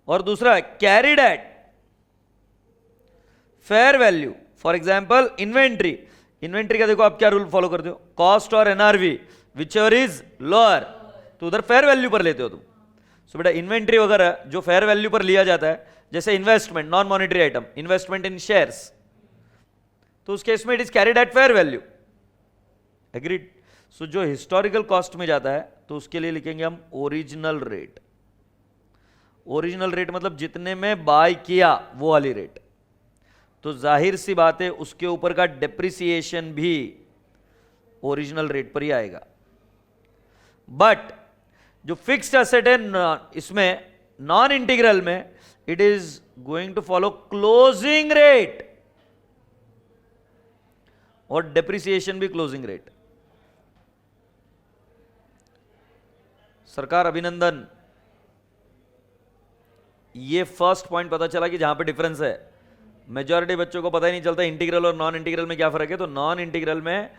और दूसरा carried at fair value, for example inventory. Inventory का देखो आप क्या रूल फॉलो करते हो? कॉस्ट और NRV which ever is lower, तो उधर फेयर वैल्यू पर लेते हो तुम। सो बेटा इन्वेंट्री वगैरह जो फेयर वैल्यू पर लिया जाता है, जैसे investment, non monetary item, investment in shares, तो उस केस में it is carried at fair value. Agreed? So जो हिस्टोरिकल कॉस्ट में जाता है तो उसके लिए लिखेंगे हम ओरिजिनल रेट। ओरिजिनल रेट मतलब जितने में बाय किया वो वाली रेट। तो जाहिर सी बात है उसके ऊपर का डेप्रिसिएशन भी ओरिजिनल रेट पर ही आएगा। बट जो फिक्स्ड एसेट है इसमें नॉन इंटीग्रल में it is going to follow closing rate, और डेप्रिसिएशन भी क्लोजिंग रेट। सरकार अभिनंदन, ये फर्स्ट पॉइंट पता चला कि जहां पे डिफरेंस है, मेजॉरिटी बच्चों को पता ही नहीं चलता इंटीग्रल और नॉन इंटीग्रल में क्या फर्क है। तो नॉन इंटीग्रल में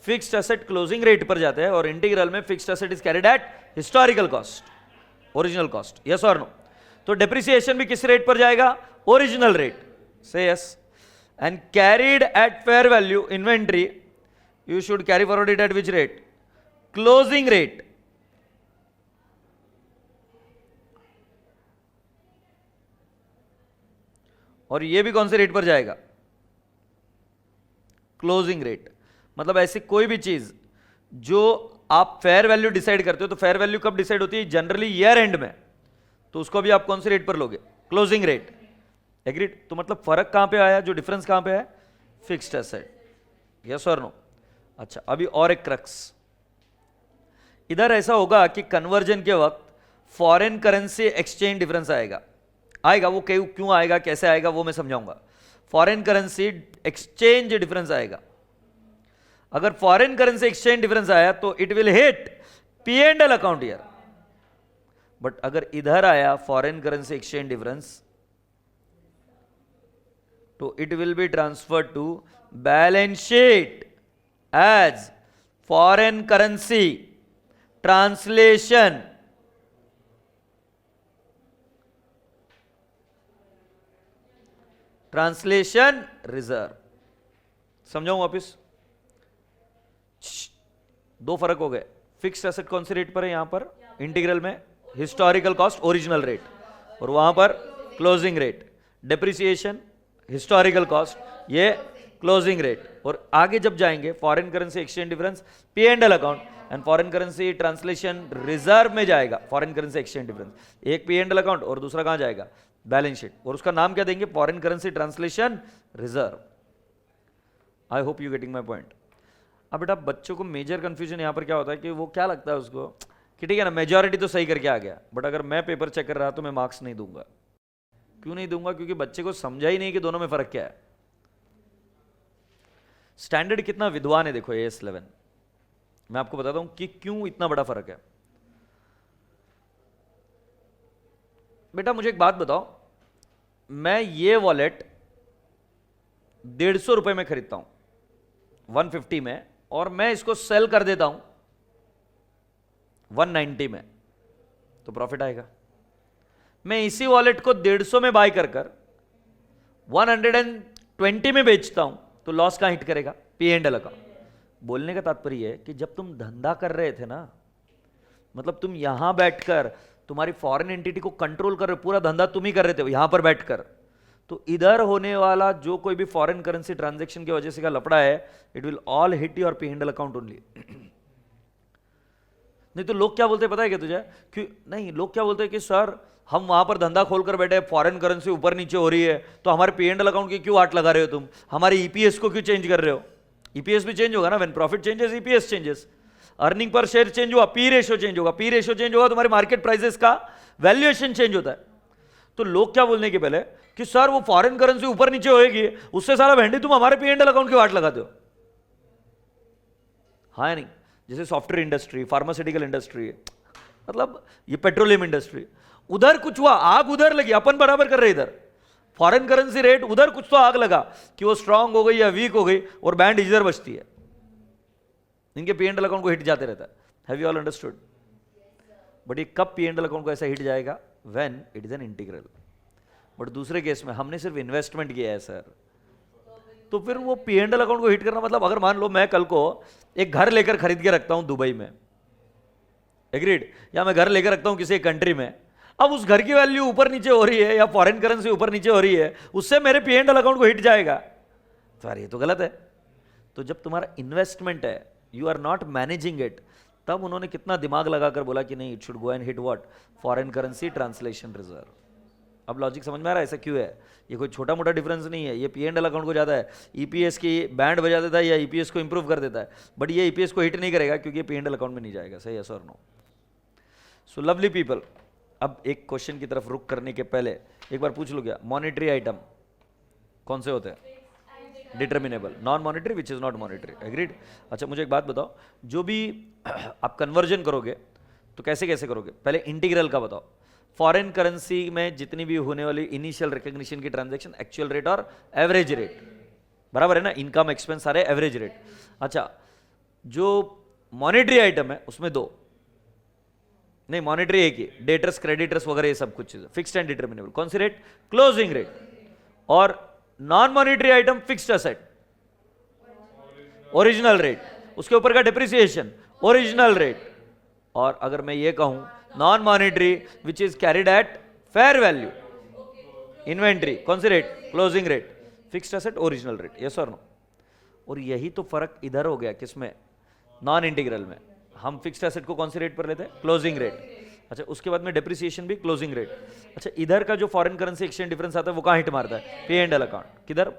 फिक्स्ड एसेट क्लोजिंग रेट पर जाते हैं और इंटीग्रल में fixed asset is carried at historical cost, original cost. Yes और नो? तो डेप्रिसिएशन भी किस रेट पर जाएगा? Original rate. से yes. And carried at fair value inventory you should carry forward it at which rate? Closing rate. और ये भी कौन से रेट पर जाएगा? Closing rate. मतलब ऐसी कोई भी चीज जो आप फेयर वैल्यू डिसाइड करते हो, तो फेयर वैल्यू कब डिसाइड होती है? जनरली ईयर एंड में। तो उसको भी आप कौन से रेट पर लोगे? Closing rate. एग्रीड? तो मतलब फर्क कहां पे आया? जो डिफरेंस कहां पे है? Fixed asset. यस और नो? अच्छा, अभी और एक क्रक्स। इधर ऐसा होगा कि कन्वर्जन के वक्त फॉरेन करेंसी एक्सचेंज डिफरेंस आएगा। वो क्यों आएगा, कैसे आएगा, वो मैं समझाऊंगा। फॉरेन करेंसी एक्सचेंज डिफरेंस आएगा। अगर फॉरेन करेंसी एक्सचेंज डिफरेंस आया तो it will hit P and L account year. But अगर इधर आया फॉरेन करेंसी एक्सचेंज डिफरेंस, तो it will be transfer to balance sheet as foreign currency translation reserve. समझाऊं वापिस? दो फर्क हो गए। फिक्स्ड एसेट कौन से रेट पर है? यहां पर इंटीग्रल में हिस्टोरिकल कॉस्ट, ओरिजिनल रेट, और वहां पर closing rate. Depreciation historical cost, ये क्लोजिंग रेट। और आगे जब जाएंगे foreign currency exchange difference P and L account and foreign currency translation reserve में जाएगा। फॉरेन करेंसी एक्सचेंज डिफरेंस एक पी एंड एल अकाउंट और दूसरा कहां जाएगा? Balance sheet. और उसका नाम क्या देंगे? Foreign currency translation reserve. I hope you getting my point. अब बेटा बच्चों को मेजर कंफ्यूजन यहां पर क्या होता है कि वो क्या लगता है उसको कि ठीक है ना, मेजॉरिटी तो सही करके आ गया, बट अगर मैं पेपर चेक कर रहा तो मैं मार्क्स नहीं दूंगा। क्यों नहीं दूंगा? क्योंकि बच्चे को समझा ही नहीं कि दोनों में फर्क क्या है। स्टैंडर्ड कितना विद्वान है देखो AS11। मैं आपको बताता हूं कि क्यों इतना बड़ा फर्क है। बेटा मुझे एक बात बताओ, मैं ये वॉलेट 150 रुपए में खरीदता हूं 150 में, और मैं इसको सेल कर देता हूं 190 में, तो प्रॉफिट आएगा। मैं इसी वॉलेट को 150 में बाय कर 120 में बेचता हूं, तो लॉस कहां हिट करेगा? P and L account. बोलने का तात्पर्य है कि जब तुम धंधा कर रहे थे ना, मतलब तुम यहां बैठकर तुम्हारी फॉरेन एंटिटी को कंट्रोल कर रहे हो, पूरा धंधा तुम ही कर रहे थे यहां पर बैठकर, तो इधर होने वाला जो कोई भी फॉरेन करेंसी ट्रांजैक्शन की वजह से का लफड़ा है, it will all hit your P and L account only. नहीं तो लोग क्या बोलते हैं पता है क्या तुझे? कि नहीं, लोग क्या बोलते हैं कि सर हम वहां पर धंधा खोलकर बैठे, फॉरेन करेंसी ऊपर नीचे हो रही है, तो हमारे पी एंड एल अकाउंट की क्यों आट लगा रहे हो तुम? हमारे ईपीएस को क्यों चेंज कर रहे हो? ईपीएस भी चेंज होगा ना, when profit changes EPS changes. Earning per share change हुआ, पी रेशियो चेंज होगा, पी रेशियो चेंज होगा, तुम्हारे मार्केट प्राइसेस का वैल्यूएशन चेंज होता है। तो लोग क्या बोलने के पहले कि सर वो फॉरेन करेंसी ऊपर नीचे होएगी, उससे सारा भेंडी तुम हमारे पी एंड एल अकाउंट की वाट लगाते हो। हाँ या नहीं? जैसे सॉफ्टवेयर इंडस्ट्री, फार्मास्यूटिकल इंडस्ट्री, मतलब ये पेट्रोलियम इंडस्ट्री, उधर कुछ हुआ, आग उधर लगी, अपन बराबर कर रहे इधर। फॉरेन करेंसी रेट उधर कुछ तो आग लगा कि वो स्ट्रांग हो गई या वीक हो गई, और बैंड इधर बचती है, इनके पी एंड एल अकाउंट को हिट जाते रहता है। Have you all understood? But ये कब पी एंड एल अकाउंट को ऐसा हिट जाएगा? When it is an integral. But दूसरे केस में हमने सिर्फ इन्वेस्टमेंट किया है सर, तो फिर वो पी एंड एल अकाउंट को हिट करना मतलब, अगर मान लो मैं कल को एक घर लेकर खरीद के रखता हूं दुबई में, एग्रीड, या मैं घर लेकर रखता हूं किसी एक कंट्री में, अब उस घर की वैल्यू ऊपर नीचे हो रही है या फॉरेन करेंसी ऊपर नीचे हो रही है, उससे मेरे पी एंड एल अकाउंट को हिट जाएगा, तो यार ये तो गलत है। तो जब तुम्हारा इन्वेस्टमेंट है, you are not managing it, तब उन्होंने कितना दिमाग लगाकर बोला कि नहीं, it should go and hit what? Foreign currency translation reserve. अब लॉजिक समझ में आ रहा है ऐसा क्यों है? ये कोई छोटा मोटा डिफरेंस नहीं है, ये पी एंड एल अकाउंट को जाता है, ईपीएस की बैंड बजा देता है या ईपीएस को इंप्रूव कर देता है, बट ये ईपीएस को हिट नहीं करेगा क्योंकि ये पी एंड एल अकाउंट में नहीं जाएगा। सही, यस और नो? सो लवली पीपल, अब एक क्वेश्चन की तरफ रुक करने के पहले एक बार पूछ लो, क्या मॉनेटरी आइटम कौन से होते हैं? Determinable, non monetary, which is not monetary, agreed. अच्छा मुझे एक बात बताओ, जो भी आप कन्वर्जन करोगे तो कैसे कैसे करोगे? पहले इंटीग्रल का बताओ। फॉरेन करेंसी में जितनी भी होने वाली इनिशियल रिकॉग्निशन की ट्रांजैक्शन, एक्चुअल रेट और एवरेज रेट, बराबर है ना? इनकम एक्सपेंस सारे एवरेज रेट। अच्छा, जो मॉनेटरी आइटम है उसमें दो, नहीं मॉनेटरी एक ही, डेटर्स क्रेडिटर्स वगैरह ये सब कुछ चीजें फिक्स्ड एंड डिटर्मिनेबल। कौन सी रेट? Closing rate. और non monetary item fixed asset, original rate, उसके ऊपर का डिप्रिसिएशन, ओरिजिनल रेट। और अगर मैं ये कहूं non monetary which is carried at fair value, inventory, कौन सी rate? Closing rate, fixed asset, original rate, yes और नो। और यही तो फर्क इधर हो गया, किसमें? नॉन इंटीग्रल में। हम फिक्स्ड एसेट को कौन सी रेट पर लेते हैं? Closing rate. अच्छा, उसके बाद में डिप्रिसिएशन भी क्लोजिंग रेट। अच्छा, इधर का जो फॉरेन करेंसी एक्सचेंज डिफरेंस आता है वो कहां हिट मारता है? P and L account. किधर?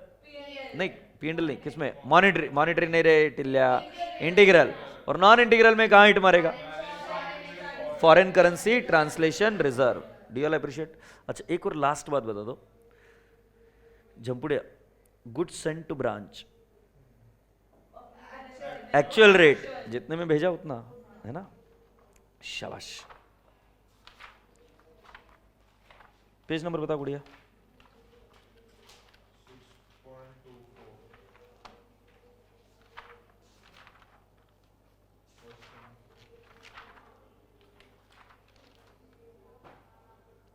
नहीं पी एंड एल नहीं, किसमें? मॉनेटरी, मॉनेटरी नहीं रे टिल्ल्या, इंटीग्रल। और नॉन इंटीग्रल में कहां हिट मारेगा? Foreign currency translation reserve. Do all appreciate? अच्छा, एक और लास्ट बात बता दो, झंपुड़िया, goods sent to branch, actual rate जितने में भेजा उतना है ना? शाबाश। पेज नंबर बता गुड़िया।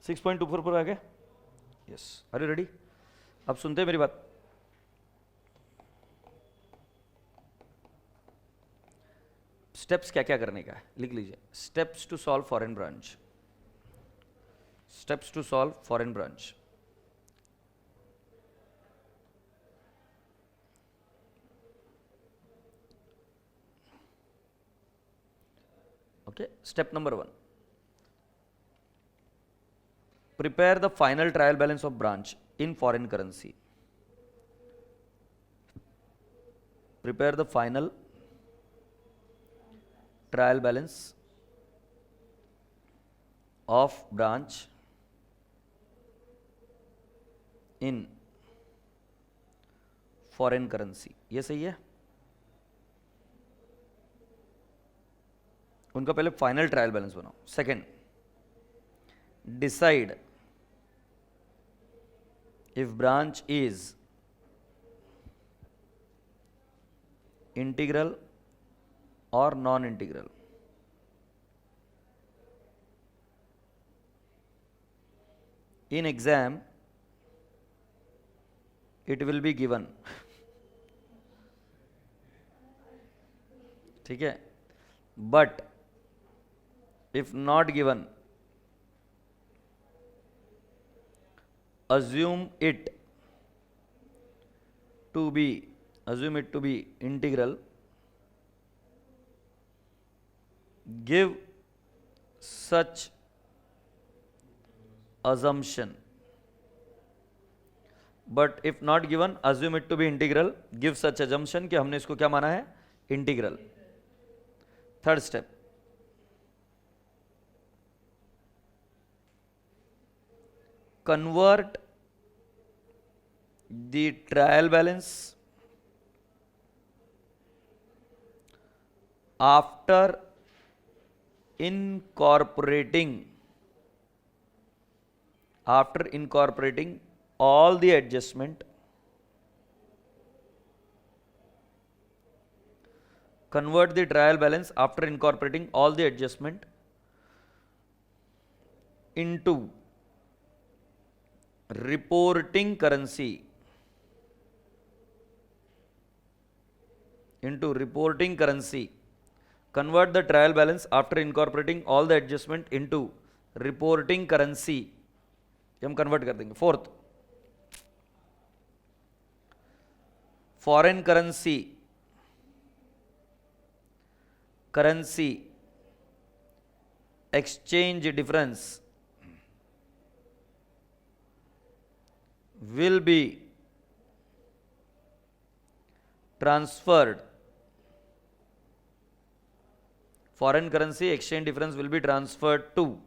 सिक्स 6.24 पर आ गए? Yes, are you ready? अब सुनते हैं मेरी बात। स्टेप्स क्या क्या करने का है लिख लीजिए। Steps to solve foreign branch, steps to solve foreign branch. Okay, step number 1, prepare the final trial balance of branch in foreign currency. Prepare the final trial balance of branch in foreign currency. ये सही है? उनका पहले फाइनल ट्रायल बैलेंस बनाओ। Second, decide if branch is integral or non-integral. In exam it will be given, ठीक है, but if not given, assume it to be integral, give such assumption, but if not given, assume it to be integral, give such assumption कि हमने इसको क्या माना है? Integral. Third step, convert the trial balance after incorporating all the adjustment, convert the trial balance after incorporating all the adjustment into reporting currency, convert the trial balance after incorporating all the adjustment into reporting currency, हम convert कर देंगे। Fourth, foreign currency exchange difference will be transferred, foreign currency exchange difference will be transferred to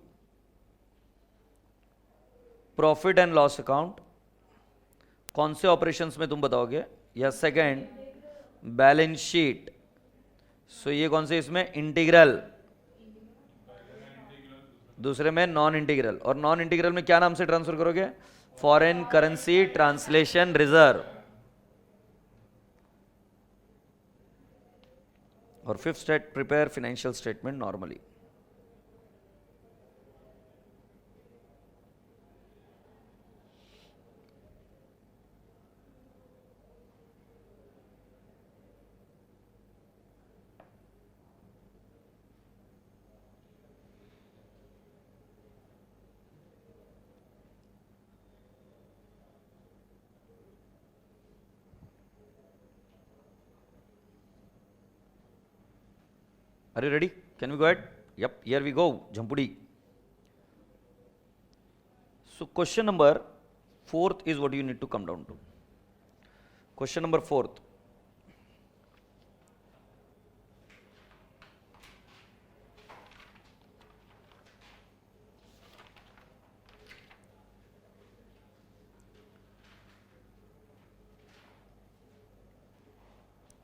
profit and loss account कौन से ऑपरेशंस में तुम बताओगे, या सेकंड बैलेंस शीट। सो ये कौन से, इसमें इंटीग्रल, दूसरे में नॉन इंटीग्रल। और नॉन इंटीग्रल में क्या नाम से ट्रांसफर करोगे, फॉरेन करेंसी ट्रांसलेशन रिजर्व। और fifth state, prepare financial statement normally. Are you ready? Can we go ahead? Yep, here we go. Jhampudi. So question number 4th is what you need to come down to. Question number 4th.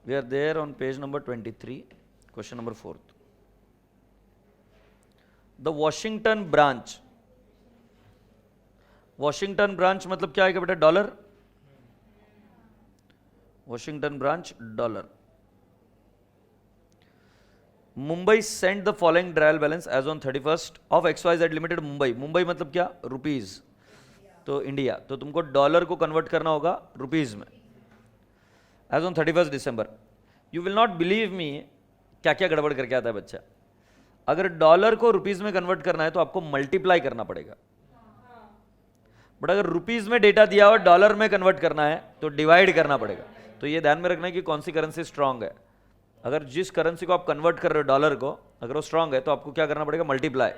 We are there on page number 23. Question number 4th. The Washington branch. Washington branch मतलब क्या आएगा बेटा, dollar. Washington branch dollar. Mumbai send the following trial balance as on 31st of XYZ limited Mumbai. Mumbai मतलब क्या, रुपीज, तो इंडिया, तो तुमको डॉलर को कन्वर्ट करना होगा रुपीज में as on 31st December. You will not believe me, क्या क्या गड़बड़ करके आता है बच्चा। अगर डॉलर को रुपीज में कन्वर्ट करना है तो आपको मल्टीप्लाई करना पड़ेगा, बट अगर रुपीज में डेटा दिया और डॉलर में कन्वर्ट करना है तो डिवाइड करना पड़ेगा। तो ये ध्यान में रखना है कि कौन सी करेंसी स्ट्रांग है। अगर जिस करेंसी को आप कन्वर्ट कर रहे हो डॉलर को, अगर वो स्ट्रांग है तो आपको क्या करना पड़ेगा, मल्टीप्लाई।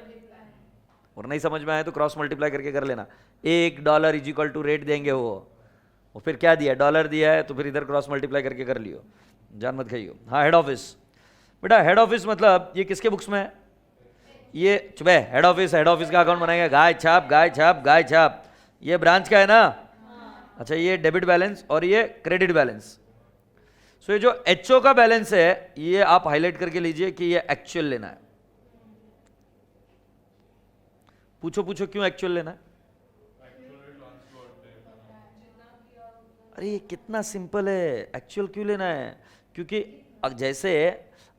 और नहीं समझ में आए तो क्रॉस मल्टीप्लाई करके कर लेना। $1 इज इक्वल टू रेट देंगे वो फिर क्या दिया, डॉलर दिया है, तो फिर इधर क्रॉस मल्टीप्लाई करके कर लियो, जान मत खाइयो। हाँ, हेड ऑफिस बेटा, हेड ऑफिस मतलब ये किसके बुक्स में है, ये चुबे हेड ऑफिस का अकाउंट बनाएगा, गाय छाप गाय छाप गाय छाप, ये ब्रांच का है ना। अच्छा, ये डेबिट बैलेंस और ये क्रेडिट बैलेंस। सो ये जो एचओ का बैलेंस है ये आप हाईलाइट करके लीजिए कि ये एक्चुअल लेना है। पूछो क्यों एक्चुअल लेना है। अरे ये कितना सिंपल है, एक्चुअल क्यों लेना है, क्योंकि जैसे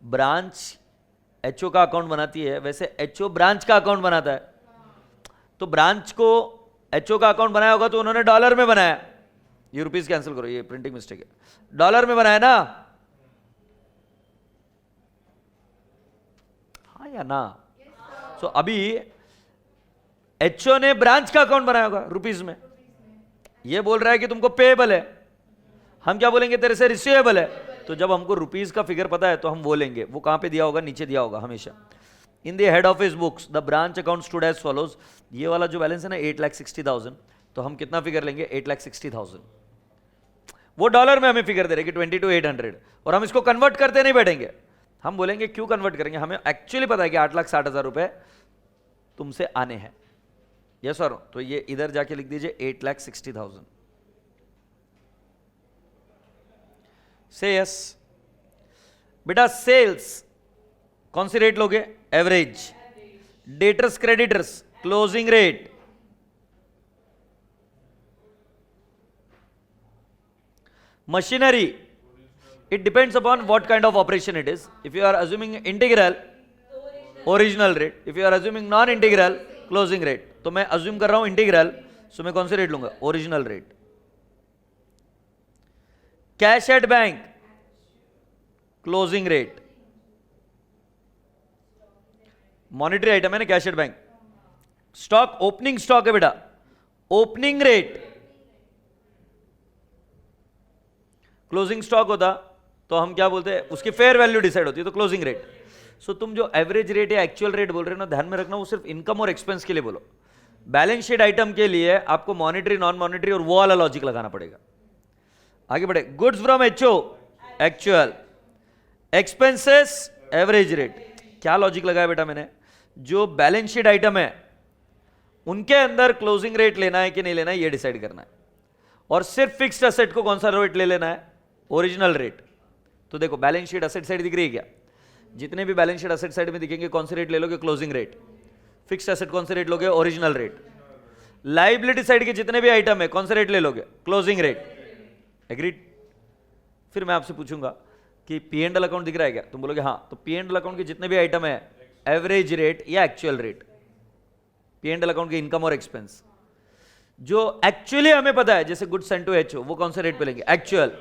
ब्रांच एचओ का अकाउंट बनाती है वैसे एचओ ब्रांच का अकाउंट बनाता है। तो ब्रांच को एचओ का अकाउंट बनाया होगा तो उन्होंने डॉलर में बनाया। ये रुपीस कैंसिल करो, ये प्रिंटिंग मिस्टेक है, डॉलर में बनाया ना, हाँ या ना। सो अभी एचओ ने ब्रांच का अकाउंट बनाया होगा रुपीस में, ये बोल रहा है कि तुमको पेएबल है, हम क्या बोलेंगे, तेरे से रिसीवेबल है। तो जब हमको रुपीस का फिगर पता है तो हम बोलेंगे, वो कहां पे दिया होगा, नीचे दिया होगा हमेशा। In the head office books the branch account stood as follows. ये वाला जो बैलेंस है ना 8,60,000, तो हम कितना फिगर लेंगे, 8,60,000। वो डॉलर में हमें फिगर दे रहे कि 22,800, और हम इसको कन्वर्ट करते नहीं बैठेंगे, हम बोलेंगे क्यों कन्वर्ट करेंगे, हमें एक्चुअली पता है कि 8,60,000 रुपए तुमसे आने हैं। यस सर, तो ये इधर जाके लिख दीजिए 8,60,000। से यस बेटा। सेल्स कौन सी रेट लोगे, average. Debtors creditors closing rate. Machinery, it depends upon what kind of operation it is. If you are assuming integral, original rate. If you are assuming non-integral, closing rate. तो मैं assume कर रहा हूं integral, so मैं कौन सी रेट लूंगा, original rate. Cash at bank, closing rate. Monetary item है ना cash at bank. Stock, opening stock है बेटा, ओपनिंग रेट। क्लोजिंग स्टॉक होता तो हम क्या बोलते हैं, उसकी फेयर वैल्यू डिसाइड होती है, तो क्लोजिंग रेट। सो तुम जो एवरेज रेट या एक्चुअल रेट बोल रहे हो ना, ध्यान में रखना वो सिर्फ इनकम और एक्सपेंस के लिए बोलो। बैलेंस शीट आइटम के लिए आपको मॉनिटरी, नॉन मॉनिटरी और वो वाला लॉजिक लगाना पड़ेगा। आगे बढ़े, goods from HO actual, expenses average rate. क्या लॉजिक लगाया बेटा मैंने, जो बैलेंस शीट आइटम है उनके अंदर क्लोजिंग रेट लेना है कि नहीं लेना है ये डिसाइड करना है। और सिर्फ फिक्स्ड असेट को कौन सा रेट ले लेना है? Original rate. तो देखो बैलेंस शीट असेट साइड दिख रही है क्या? जितने भी बैलेंस शीट असेट साइड में दिखेंगे कौन से रेट ले लोगे? Closing rate. फिक्स्ड असेट कौन से रेट लोगे? Original rate. लाइबिलिटी साइड के जितने भी आइटम है कौन से रेट ले लोगे? Closing rate. एग्रीड? फिर मैं आपसे पूछूंगा कि पी एंड एल अकाउंट दिख रहा है क्या? तुम बोलोगे हाँ। तो पी एंड एल अकाउंट के जितने भी आइटम है एवरेज रेट या actual rate? P and L account के इनकम और एक्सपेंस जो एक्चुअली हमें पता है, जैसे गुड्स सेंट टू एचओ, वो कौन से रेट पे लेंगे? एक्चुअल।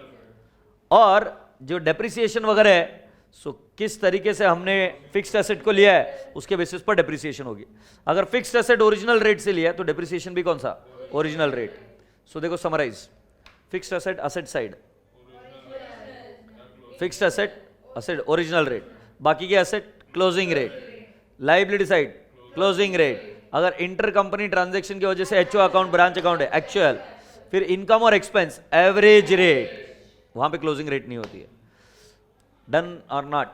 और जो डेप्रिसिएशन वगैरह है, सो किस तरीके से हमने फिक्स्ड एसेट को लिया है उसके बेसिस पर डेप्रिसिएशन होगी। अगर फिक्स्ड एसेट ओरिजिनल रेट से लिया है तो डेप्रिसिएशन भी कौन सा? Original rate. सो देखो summarise, fixed asset asset side, fixed asset asset original rate, बाकी के asset closing rate, liability side closing rate. अगर इंटर कंपनी ट्रांजैक्शन की वजह से एचओ अकाउंट ब्रांच अकाउंट है एक्चुअल, फिर इनकम और एक्सपेंस एवरेज रेट, वहां पे क्लोजिंग रेट नहीं होती है। डन और नॉट?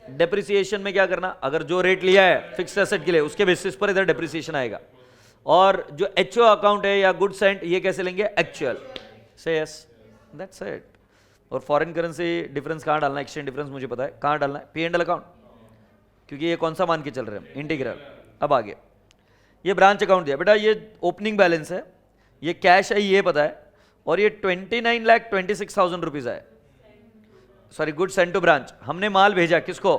डेप्रिसिएशन में क्या करना? अगर जो रेट लिया है फिक्स्ड एसेट के लिए उसके बेसिस पर इधर डेप्रिसिएशन आएगा। और जो एचओ अकाउंट है या गुड्स सेंट, ये कैसे लेंगे? एक्चुअल। से यस, दैट्स इट। और फॉरेन करेंसी डिफरेंस कहां डालना? एक्सचेंज डिफरेंस मुझे पता है कहां डालना है? पी एंड एल अकाउंट, क्योंकि ये कौन सा मान के चल रहे हैं? इंटीग्रल। अब आगे ये ब्रांच अकाउंट दिया बेटा, ये ओपनिंग बैलेंस है, ये कैश है ये पता है, और ये 29,26,000 रुपीज है। Sorry, goods sent to branch, हमने माल भेजा किसको?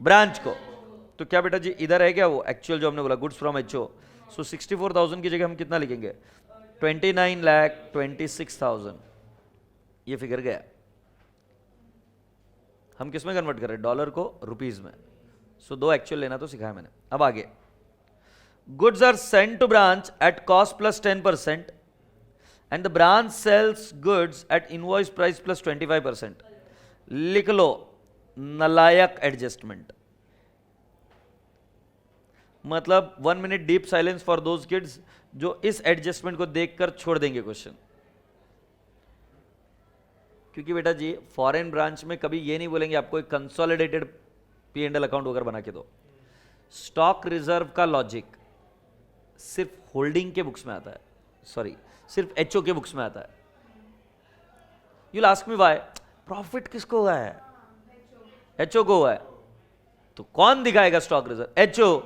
ब्रांच को। तो क्या बेटा जी इधर है क्या वो एक्चुअल जो हमने बोला गुड्स फ्रॉम एचओ? सो 64,000 की जगह हम कितना लिखेंगे? 29,26,000। ये फिगर गया। हम किस में कन्वर्ट कर रहे हैं? डॉलर को रुपीज में। सो दो एक्चुअल लेना तो सिखाया मैंने। अब आगे, goods are sent to branch at cost plus 10% and the branch sells goods at invoice price plus 25%. लिख लो नालायक एडजस्टमेंट। मतलब 1 minute deep silence for those kids जो इस एडजस्टमेंट को देखकर छोड़ देंगे क्वेश्चन। क्योंकि बेटा जी फॉरेन ब्रांच में कभी ये नहीं बोलेंगे आपको एक consolidated P and L account वगैरह बना के दो। स्टॉक रिजर्व का लॉजिक सिर्फ होल्डिंग के बुक्स में आता है, सॉरी सिर्फ एचओ के बुक्स में आता है। You will ask me why? Profit किसको हुआ है? एचओ को हुआ है। तो कौन दिखाएगा स्टॉक रिजर्व? एचओ।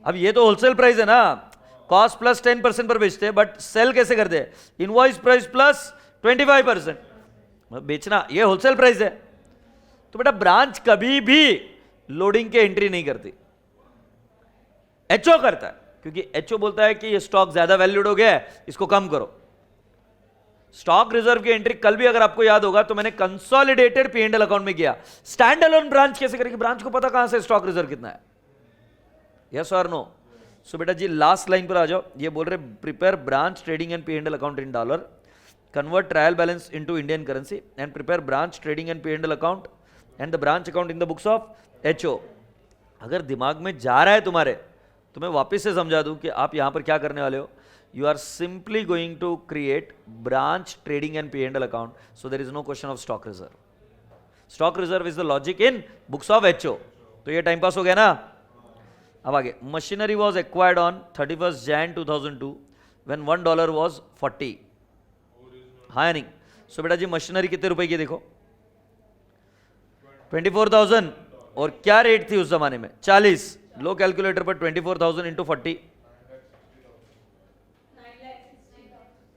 अब ये तो होलसेल प्राइस है ना, कॉस्ट प्लस 10% पर बेचते हैं, बट सेल कैसे करते हैं? Invoice price plus 25%। बेचना ये होलसेल प्राइस है। तो बेटा ब्रांच कभी भी लोडिंग के एंट्री नहीं करती, एचओ करता है, क्योंकि एचओ बोलता है कि ये स्टॉक ज्यादा वैल्यूड हो गया है, इसको कम करो। स्टॉक रिजर्व की एंट्री कल भी अगर आपको याद होगा तो मैंने consolidated P and L account में किया। स्टैंड अलोन ब्रांच कैसे करेगी? ब्रांच को पता कहां से स्टॉक रिजर्व कितना है? यस और नो? सो बेटा जी लास्ट लाइन पर आ जाओ। ये बोल रहे prepare branch trading and P and L account in dollar, convert trial balance into Indian currency and prepare branch trading and P&L account and the branch account in the books of HO। अगर दिमाग में जा रहा है तुम्हारे तो मैं वापस से समझा दूं कि आप यहां पर क्या करने वाले हो। You are simply going to create branch trading and P&L account, so there is no question of stock reserve. Stock reserve is the logic in books of HO। तो ये टाइम पास हो गया ना? अब आगे, machinery was acquired on 31st Jan 2002 when $1 was 40। हाँ या नहीं? सो बेटा जी मशीनरी कितने रुपए की देखो? 24,000। और क्या रेट थी उस जमाने में? 40। लो कैलकुलेटर पर 24,000 इंटू 40,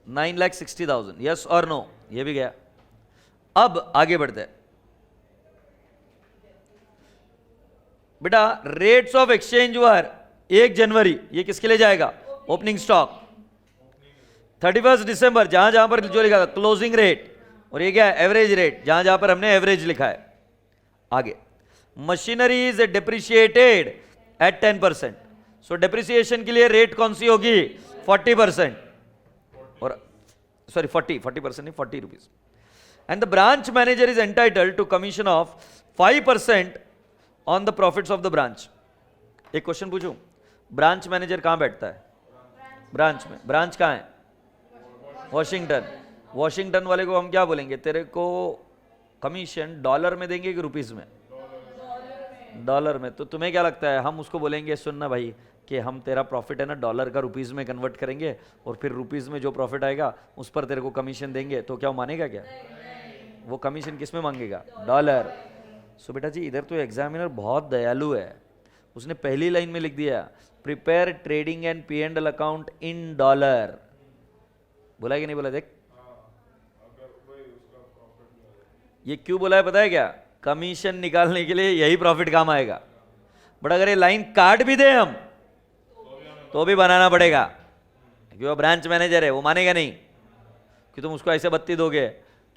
9,60,000। यस और नो? ये भी गया। अब आगे बढ़ते हैं बेटा। रेट्स ऑफ एक्सचेंज वर 1 जनवरी, ये किसके लिए जाएगा? Opening stock. 31 दिसंबर जहां जहां पर जो लिखा था क्लोजिंग रेट, और ये क्या है? एवरेज रेट, जहां जहां पर हमने एवरेज लिखा है। आगे, machinery is depreciated at 10%। So depreciation के लिए रेट कौन सी होगी? 40%। और सॉरी 40% नहीं, 40 rupees. And the branch manager is entitled to commission of 5% on the profits of the branch. एक क्वेश्चन पूछूं, ब्रांच मैनेजर कहां बैठता है? ब्रांच में। ब्रांच कहां है? वॉशिंगटन। वॉशिंगटन वाले को हम क्या बोलेंगे? तेरे को कमीशन डॉलर में देंगे कि रुपीस में? डॉलर में। तो तुम्हें क्या लगता है हम उसको बोलेंगे सुनना भाई कि हम तेरा प्रॉफिट है ना डॉलर का रुपीज़ में कन्वर्ट करेंगे और फिर रुपीज़ में जो प्रॉफिट आएगा उस पर तेरे को कमीशन देंगे, तो क्या वो मानेगा क्या? वो कमीशन किस में मांगेगा? डॉलर। सो बेटा जी इधर तो एग्जामिनर बहुत दयालु है, उसने पहली लाइन में लिख दिया prepare trading and P and L account in dollar. बोला कि नहीं बोला? देख ये क्यों बोला है पता है क्या? कमीशन निकालने के लिए यही प्रॉफिट काम आएगा। बट अगर ये लाइन काट भी दे हम तो भी बनाना पड़ेगा, क्योंकि वो ब्रांच मैनेजर है, वो मानेगा नहीं कि तुम उसको ऐसे बत्ती दोगे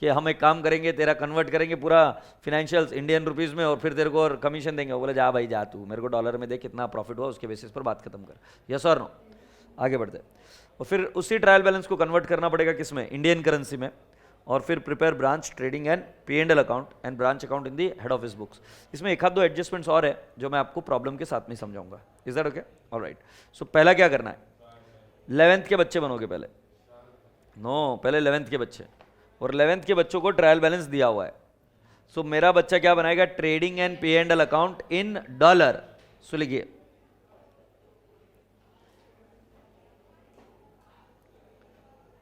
कि हम एक काम करेंगे तेरा कन्वर्ट करेंगे पूरा फिनेंशियल्स इंडियन रुपीस में और फिर तेरे को और कमीशन देंगे। वो बोले जा भाई जा, तू मेरे को डॉलर में दे कितना प्रॉफिट हुआ उसके बेसिस पर बात खत्म कर। यस और नो? आगे बढ़ते। और फिर उसी ट्रायल बैलेंस को कन्वर्ट करना पड़ेगा किस में? इंडियन करेंसी में। और फिर prepare branch trading and P and L account and branch account in the head office books. इसमें एक आध दो एडजस्टमेंट्स और है जो मैं आपको प्रॉब्लम के साथ में समझाऊंगा। Is that okay? ऑलराइट। सो पहला क्या करना है? 11th के बच्चे बनोगे पहले। नो, पहले 11th के बच्चे, और 11th के बच्चों को ट्रायल बैलेंस दिया हुआ है। सो मेरा बच्चा क्या बनाएगा? Trading and P and L account in dollar. So लिखिए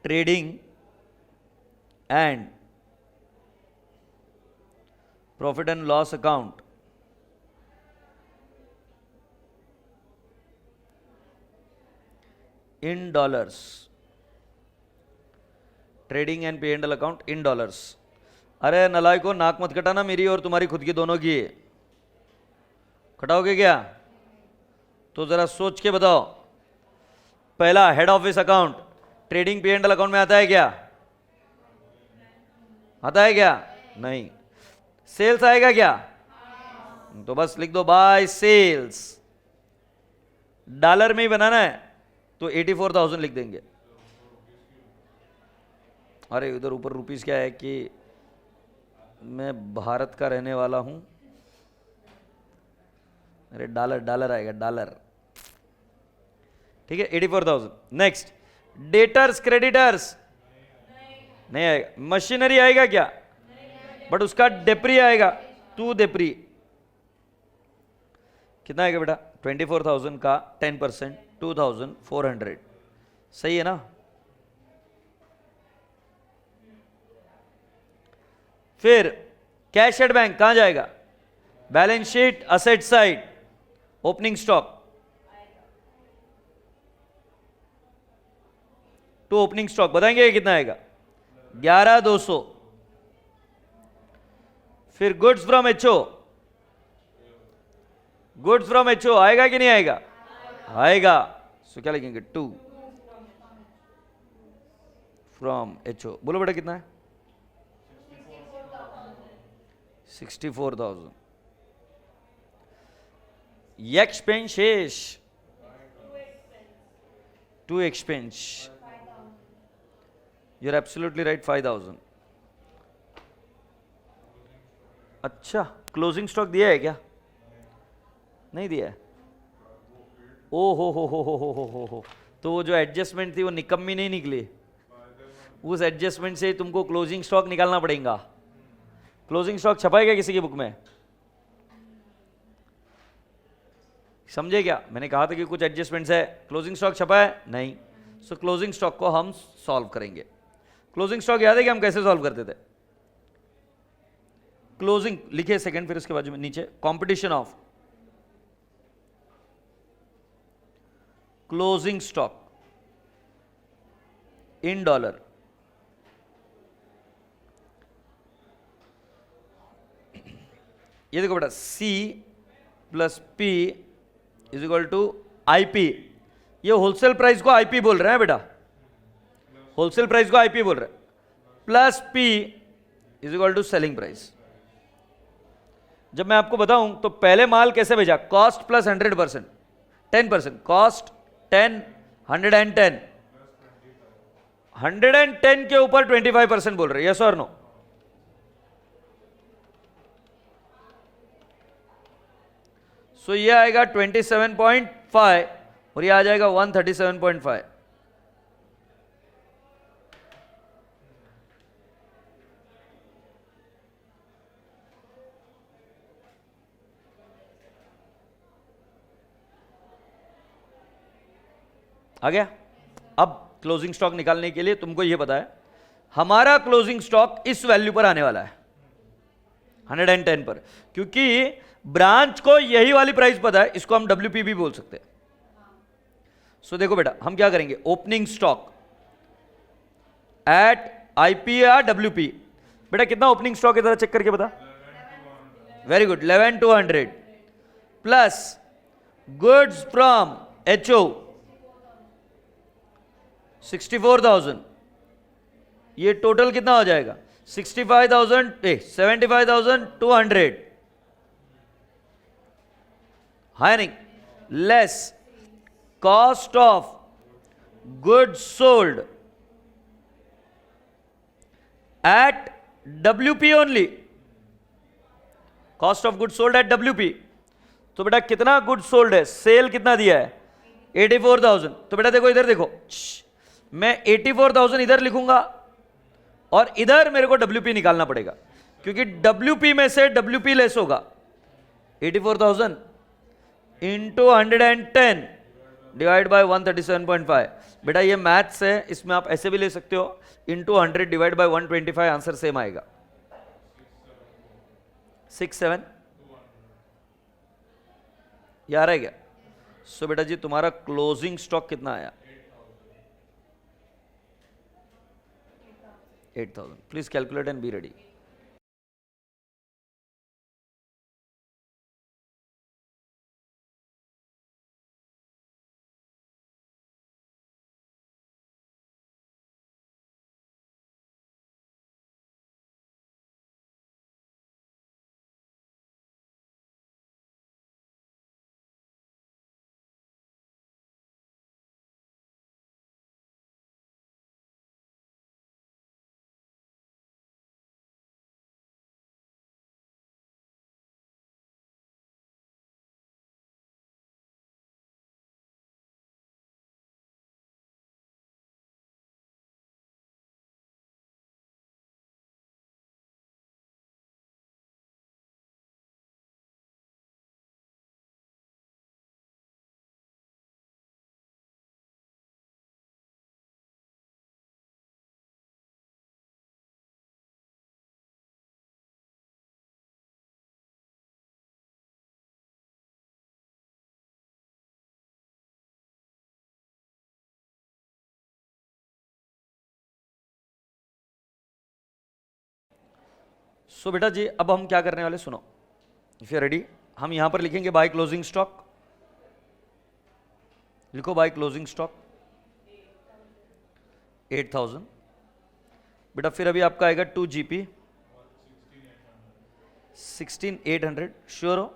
trading and profit and loss account in dollars. Trading and P and L account in dollars. अरे नलायक को नाक मत कटाना मेरी और तुम्हारी खुद की दोनों की। कटाओगे क्या? तो जरा सोच के बताओ। पहला head office account trading P and L account में आता है क्या? आता है क्या? नहीं। सेल्स आएगा क्या? तो बस लिख दो बाय सेल्स। डॉलर में ही बनाना है तो 84,000 लिख देंगे। अरे उधर ऊपर रुपीस क्या है कि मैं भारत का रहने वाला हूं। अरे डॉलर, डॉलर आएगा डॉलर। ठीक है 84,000। नेक्स्ट डेटर्स क्रेडिटर्स नहीं आएगा। मशीनरी आएगा क्या? बट उसका डेप्री आएगा, टू डेप्री। कितना आएगा बेटा? 24,000 का 10% 2,400। सही है ना? फिर कैश एट बैंक कहां जाएगा? Balance sheet asset side opening stock to opening stock. बताएंगे कितना आएगा? 11,200। फिर goods from HO. Goods from HO आएगा कि नहीं आएगा? आएगा। सो क्या लिखेंगे? 2 फ्रॉम एचओ। बोलो बेटा कितना है? 64,000। Expenses to expense. You're absolutely right, 5,000। अच्छा क्लोजिंग स्टॉक दिया है क्या? नहीं दिया है। ओ हो। तो वो जो एडजस्टमेंट थी वो निकम्मी नहीं निकली। उस एडजस्टमेंट से तुमको क्लोजिंग स्टॉक निकालना पड़ेगा। क्लोजिंग स्टॉक छपाएगा किसी की बुक में? समझे क्या? मैंने कहा था कि कुछ एडजस्टमेंट्स है। क्लोजिंग स्टॉक छपा है? नहीं। सो क्लोजिंग स्टॉक को हम सॉल्व करेंगे। क्लोजिंग स्टॉक याद है कि हम कैसे सॉल्व करते थे? क्लोजिंग लिखे सेकंड, फिर उसके बाजू में नीचे competition of closing stock in dollar. ये देखो बेटा C plus P is equal to IP। ये होलसेल प्राइस को IP बोल रहे हैं बेटा, होलसेल प्राइस को IP बोल रहे हैं। Plus P is equal to selling price. जब मैं आपको बताऊं तो पहले माल कैसे भेजा? Cost plus 100%, 10%। कॉस्ट 10, 110, 110 के ऊपर 25% बोल रहे। यस और नो? सो ये आएगा 27.5 और ये आ जाएगा 137.5। आ गया? अब क्लोजिंग स्टॉक निकालने के लिए तुमको ये पता है हमारा क्लोजिंग स्टॉक इस वैल्यू पर आने वाला है 110 पर, क्योंकि ब्रांच को यही वाली प्राइस पता है, इसको हम WP भी बोल सकते हैं। सो देखो बेटा हम क्या करेंगे, ओपनिंग स्टॉक एट IP या WP। बेटा कितना ओपनिंग स्टॉक है जरा चेक करके बता। Very good, 11,200 plus goods from HO 64,000, ये टोटल कितना हो जाएगा 75,200 है नहीं, less cost of goods sold at WP only, cost of goods sold at WP। तो बेटा कितना गुड्स सोल्ड है, सेल कितना दिया है 84,000। तो बेटा देखो इधर देखो, मैं 84,000 इधर लिखूंगा और इधर मेरे को WP निकालना पड़ेगा, क्योंकि WP में से WP लेस होगा। 84,000 इंटू 110 डिवाइड बाय 137.5। बेटा ये मैथ्स है, इसमें आप ऐसे भी ले सकते हो, into 100 divide by 125, answer same आएगा 67। यार है क्या? सो बेटा जी तुम्हारा क्लोजिंग स्टॉक कितना आया 8,000। Please calculate and be ready. So बेटा जी अब हम क्या करने वाले, सुनो, इफ यू रेडी, हम यहां पर लिखेंगे बाय क्लोजिंग स्टॉक। लिखो बाय क्लोजिंग स्टॉक 8,000। बेटा फिर अभी आपका आएगा 2 GP 16,800, श्योर हो?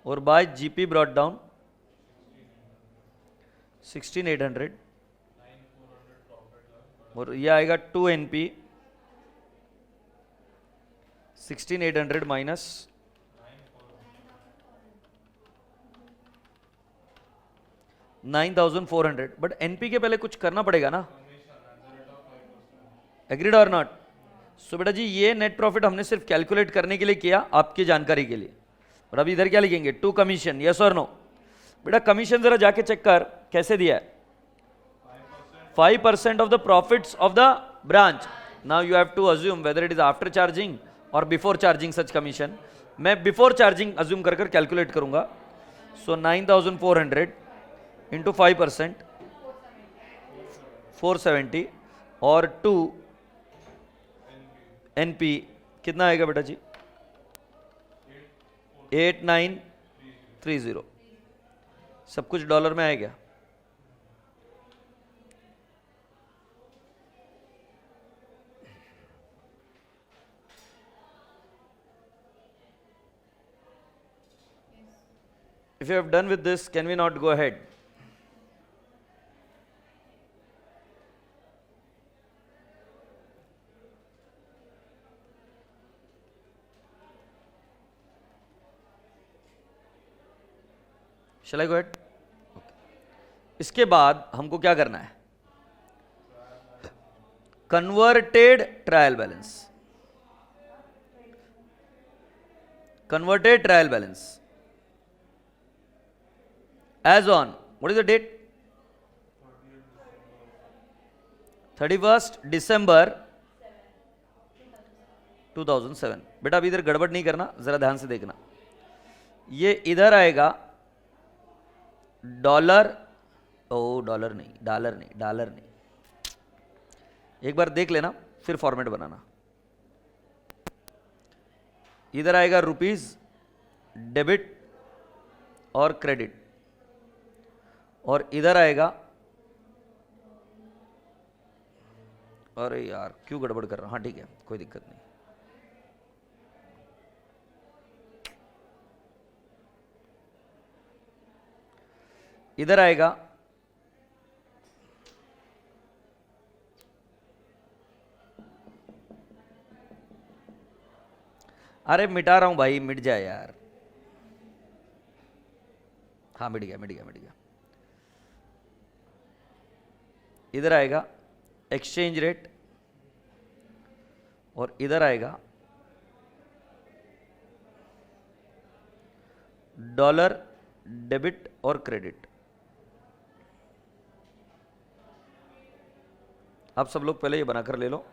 और बाय GP ब्रॉट डाउन 16,800, और ये आएगा 2 NP 16,800 माइनस 9,400। बट NP के पहले कुछ करना पड़ेगा ना, एग्रीड और नॉट? सो बेटा जी ये नेट प्रॉफिट हमने सिर्फ कैलकुलेट करने के लिए किया, आपकी जानकारी के लिए। और अभी इधर क्या लिखेंगे, 2 कमीशन, यस और नो? बेटा कमीशन जरा जाके चेक कर कैसे दिया है, 5% of the profits of the branch. Now you have to assume whether it is after charging or before charging such commission. मैं before charging assume कर कर calculate करूंगा। So 9,400 into 5% 470 और 2 NP कितना आएगा बेटा जी 8,930। सब कुछ डॉलर में आएगा। If you have done with this, can we not go ahead? Shall I go ahead? Okay. इसके बाद हमको क्या करना है, converted trial balance, converted trial balance as on what is the date 31 December 2007। बेटा अभी इधर गड़बड़ नहीं करना, जरा ध्यान से देखना। ये इधर आएगा डॉलर, ओ डॉलर नहीं, डॉलर नहीं, डॉलर नहीं, एक बार देख लेना फिर फॉर्मेट बनाना। इधर आएगा रुपीज, डेबिट और क्रेडिट, और इधर आएगा, अरे यार क्यों गड़बड़ कर रहा हूं, हाँ ठीक है कोई दिक्कत नहीं। इधर आएगा अरे मिटा रहा हूं भाई, मिट जाए यार, हाँ मिट गया मिट गया मिट गया। इधर आएगा एक्सचेंज रेट, और इधर आएगा डॉलर, डेबिट और क्रेडिट। आप सब लोग पहले ये बनाकर ले लो।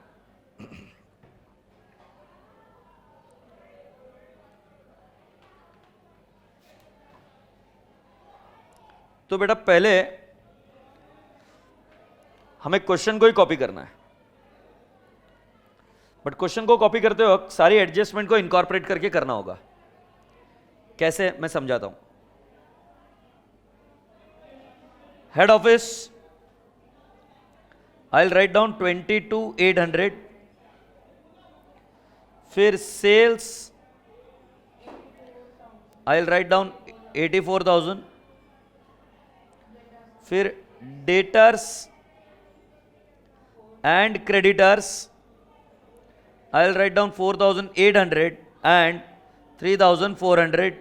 तो बेटा पहले हमें क्वेश्चन को ही कॉपी करना है, बट क्वेश्चन को कॉपी करते वक्त सारी एडजस्टमेंट को इनकॉर्पोरेट करके करना होगा। कैसे, मैं समझाता हूं। Head office I will write down 22,800, फिर sales I will write down 84,000, फिर debtors and creditors I will write down 4,800 and 3,400।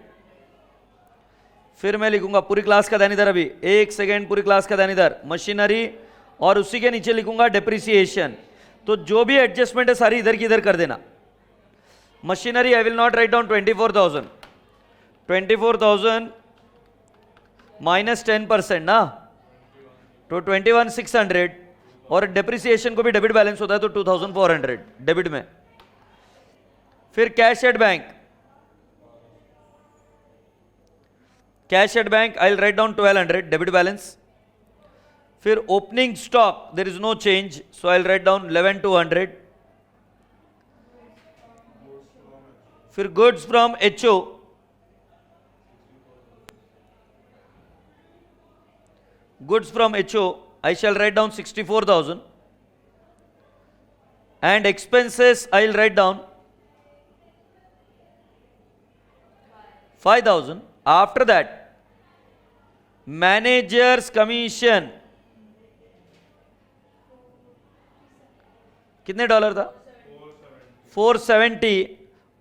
फिर मैं लिखूंगा पूरी क्लास का ध्यान इधर, अभी एक सेकेंड, पूरी क्लास का ध्यान इधर, मशीनरी, और उसी के नीचे लिखूंगा डेप्रिसिएशन। तो जो भी एडजस्टमेंट है सारी इधर की इधर कर देना। Machinery I will not write down 24,000, 24,000 minus 10% ना, तो 21,600, और डेप्रिसिएशन को भी डेबिट बैलेंस होता है तो 2,400 डेबिट में। फिर cash at bank, cash at bank I will write down 1,200 debit balance. फिर opening stock there is no change, so I will write down 11,200। फिर goods from HO, goods from HO I shall write down 64,000, and expenses I will write down 5,000. After that managers commission कितने डॉलर था, 470,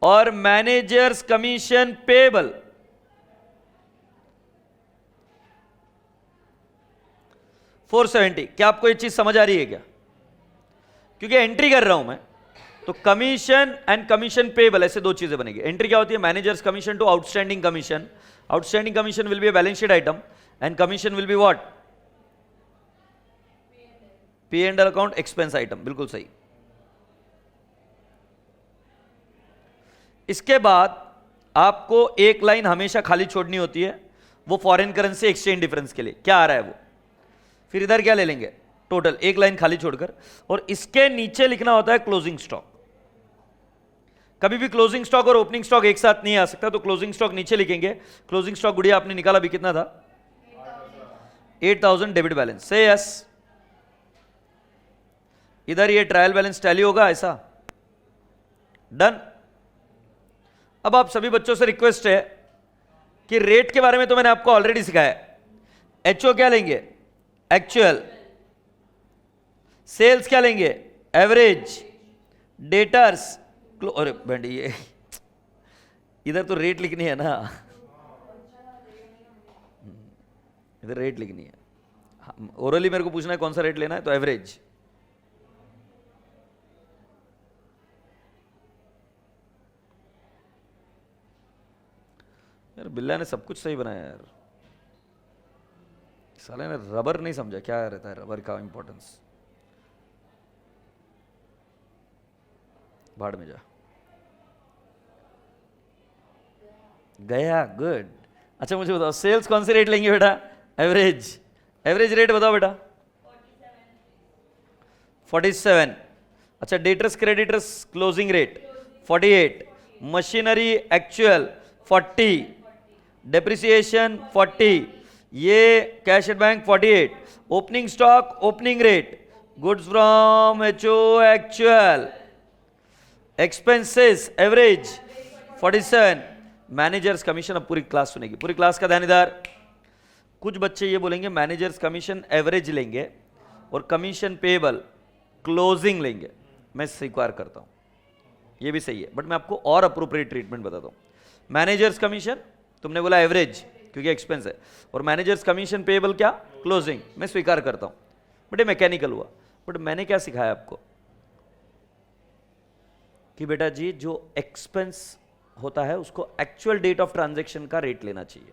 और मैनेजर्स कमीशन पेबल 470। क्या आपको ये चीज समझ आ रही है क्या? क्योंकि एंट्री कर रहा हूं मैं, तो कमीशन एंड कमीशन पेबल ऐसे दो चीजें बनेगी। एंट्री क्या होती है, manager's commission to outstanding commission, outstanding commission will be a balance sheet item, and commission will be what, P and L account expense item. बिल्कुल सही। इसके बाद आपको एक लाइन हमेशा खाली छोड़नी होती है, वो फॉरेन करेंसी एक्सचेंज डिफरेंस के लिए क्या आ रहा है वो। फिर इधर क्या ले लेंगे, टोटल एक लाइन खाली छोड़कर, और इसके नीचे लिखना होता है क्लोजिंग स्टॉक। कभी भी क्लोजिंग स्टॉक और ओपनिंग स्टॉक एक साथ नहीं आ सकता, तो क्लोजिंग स्टॉक नीचे लिखेंगे। क्लोजिंग स्टॉक गुड़िया आपने निकाला भी, कितना था, 8,000 डेबिट बैलेंस से यस। इधर ये ट्रायल बैलेंस टैली होगा ऐसा, डन। अब आप सभी बच्चों से रिक्वेस्ट है कि रेट के बारे में तो मैंने आपको ऑलरेडी सिखाया। एचओ क्या लेंगे, एक्चुअल। सेल्स क्या लेंगे, एवरेज। डेटर्स, अरे बेंडी ये इधर तो रेट लिखनी है ना, इधर रेट लिखनी है। ओरली मेरे को पूछना है कौन सा रेट लेना है, तो एवरेज। यार बिल्ला ने सब कुछ सही बनाया यार। साले ने रबर नहीं समझा क्या रहता है रबर का इंपॉर्टेंस। भाड़ में जा गया, गुड। अच्छा मुझे बताओ सेल्स कौन से रेट लेंगे बेटा? एवरेज, एवरेज रेट बताओ बेटा। 47। अच्छा debtors creditors closing rate 48, machinery actual 40, depreciation 40, ये cash at bank 48, opening stock opening rate, goods from HO actual, expenses average 47, managers commission. अब पूरी क्लास सुनेगी, पूरी क्लास का ध्यान इधर। कुछ बच्चे ये बोलेंगे मैनेजर्स कमीशन एवरेज लेंगे और कमीशन पेबल क्लोजिंग लेंगे। मैं स्वीकार करता हूं ये भी सही है, बट मैं आपको और अप्रोप्रिएट ट्रीटमेंट बताता हूं। मैनेजर्स कमीशन तुमने बोला एवरेज क्योंकि एक्सपेंस है, और मैनेजर्स कमीशन पेबल क्या? क्लोजिंग। मैं स्वीकार करता हूं, बट ये मैकेनिकल हुआ। बट मैंने क्या सिखाया आपको कि बेटा जी जो एक्सपेंस होता है उसको एक्चुअल डेट ऑफ ट्रांजैक्शन का रेट लेना चाहिए।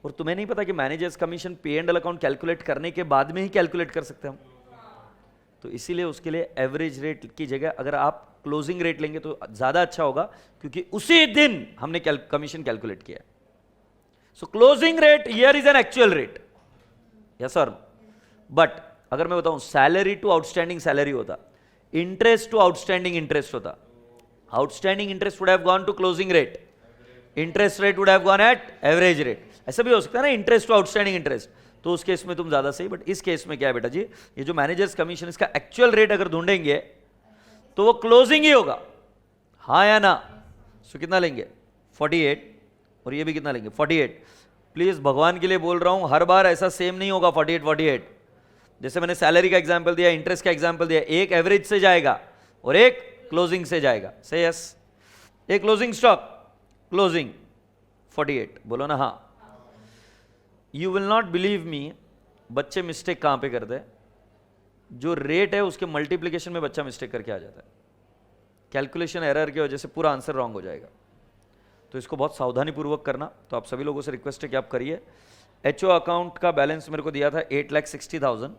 और तुम्हें नहीं पता कि मैनेजर्स कमीशन पे एंड अकाउंट कैलकुलेट करने के बाद में ही कैलकुलेट कर सकते हैं हम। तो इसीलिए उसके लिए एवरेज रेट की जगह अगर आप क्लोजिंग रेट लेंगे तो ज्यादा अच्छा होगा, क्योंकि उसी दिन हमने कमीशन कैलकुलेट किया। So closing rate here is an actual rate, yes sir. But अगर मैं बताऊं सैलरी टू आउटस्टैंडिंग सैलरी होता, इंटरेस्ट टू आउटस्टैंडिंग इंटरेस्ट होता, outstanding interest would have gone to closing rate, interest rate would have gone at average rate. ऐसा भी हो सकता है ना, इंटरेस्ट टू आउटस्टैंडिंग इंटरेस्ट, तो उस केस में तुम ज्यादा सही। बट इस केस में क्या है बेटा जी, ये जो मैनेजर्स कमीशन इसका एक्चुअल रेट अगर ढूंढेंगे तो वो क्लोजिंग ही होगा, हाँ या ना? सो कितना लेंगे? 48, और ये भी कितना लेंगे? 48। प्लीज भगवान के लिए बोल रहा हूं, हर बार ऐसा सेम नहीं होगा 48 48। जैसे मैंने सैलरी का एग्जांपल दिया, इंटरेस्ट का एग्जांपल दिया, एक एवरेज से जाएगा और एक क्लोजिंग से जाएगा। से यस, एक क्लोजिंग स्टॉक क्लोजिंग 48, बोलो ना हाँ। यू विल नॉट बिलीव मी, बच्चे मिस्टेक कहां पे करते हैं? जो रेट है उसके मल्टीप्लिकेशन में बच्चा मिस्टेक करके आ जाता है, कैलकुलेशन एरर की वजह से पूरा आंसर रॉन्ग हो जाएगा। तो इसको बहुत सावधानी पूर्वक करना। तो आप सभी लोगों से रिक्वेस्ट है कि आप करिए। एचओ अकाउंट का बैलेंस मेरे को दिया था 8,60,000,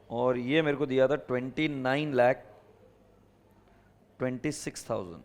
और ये मेरे को दिया था 29,26,000।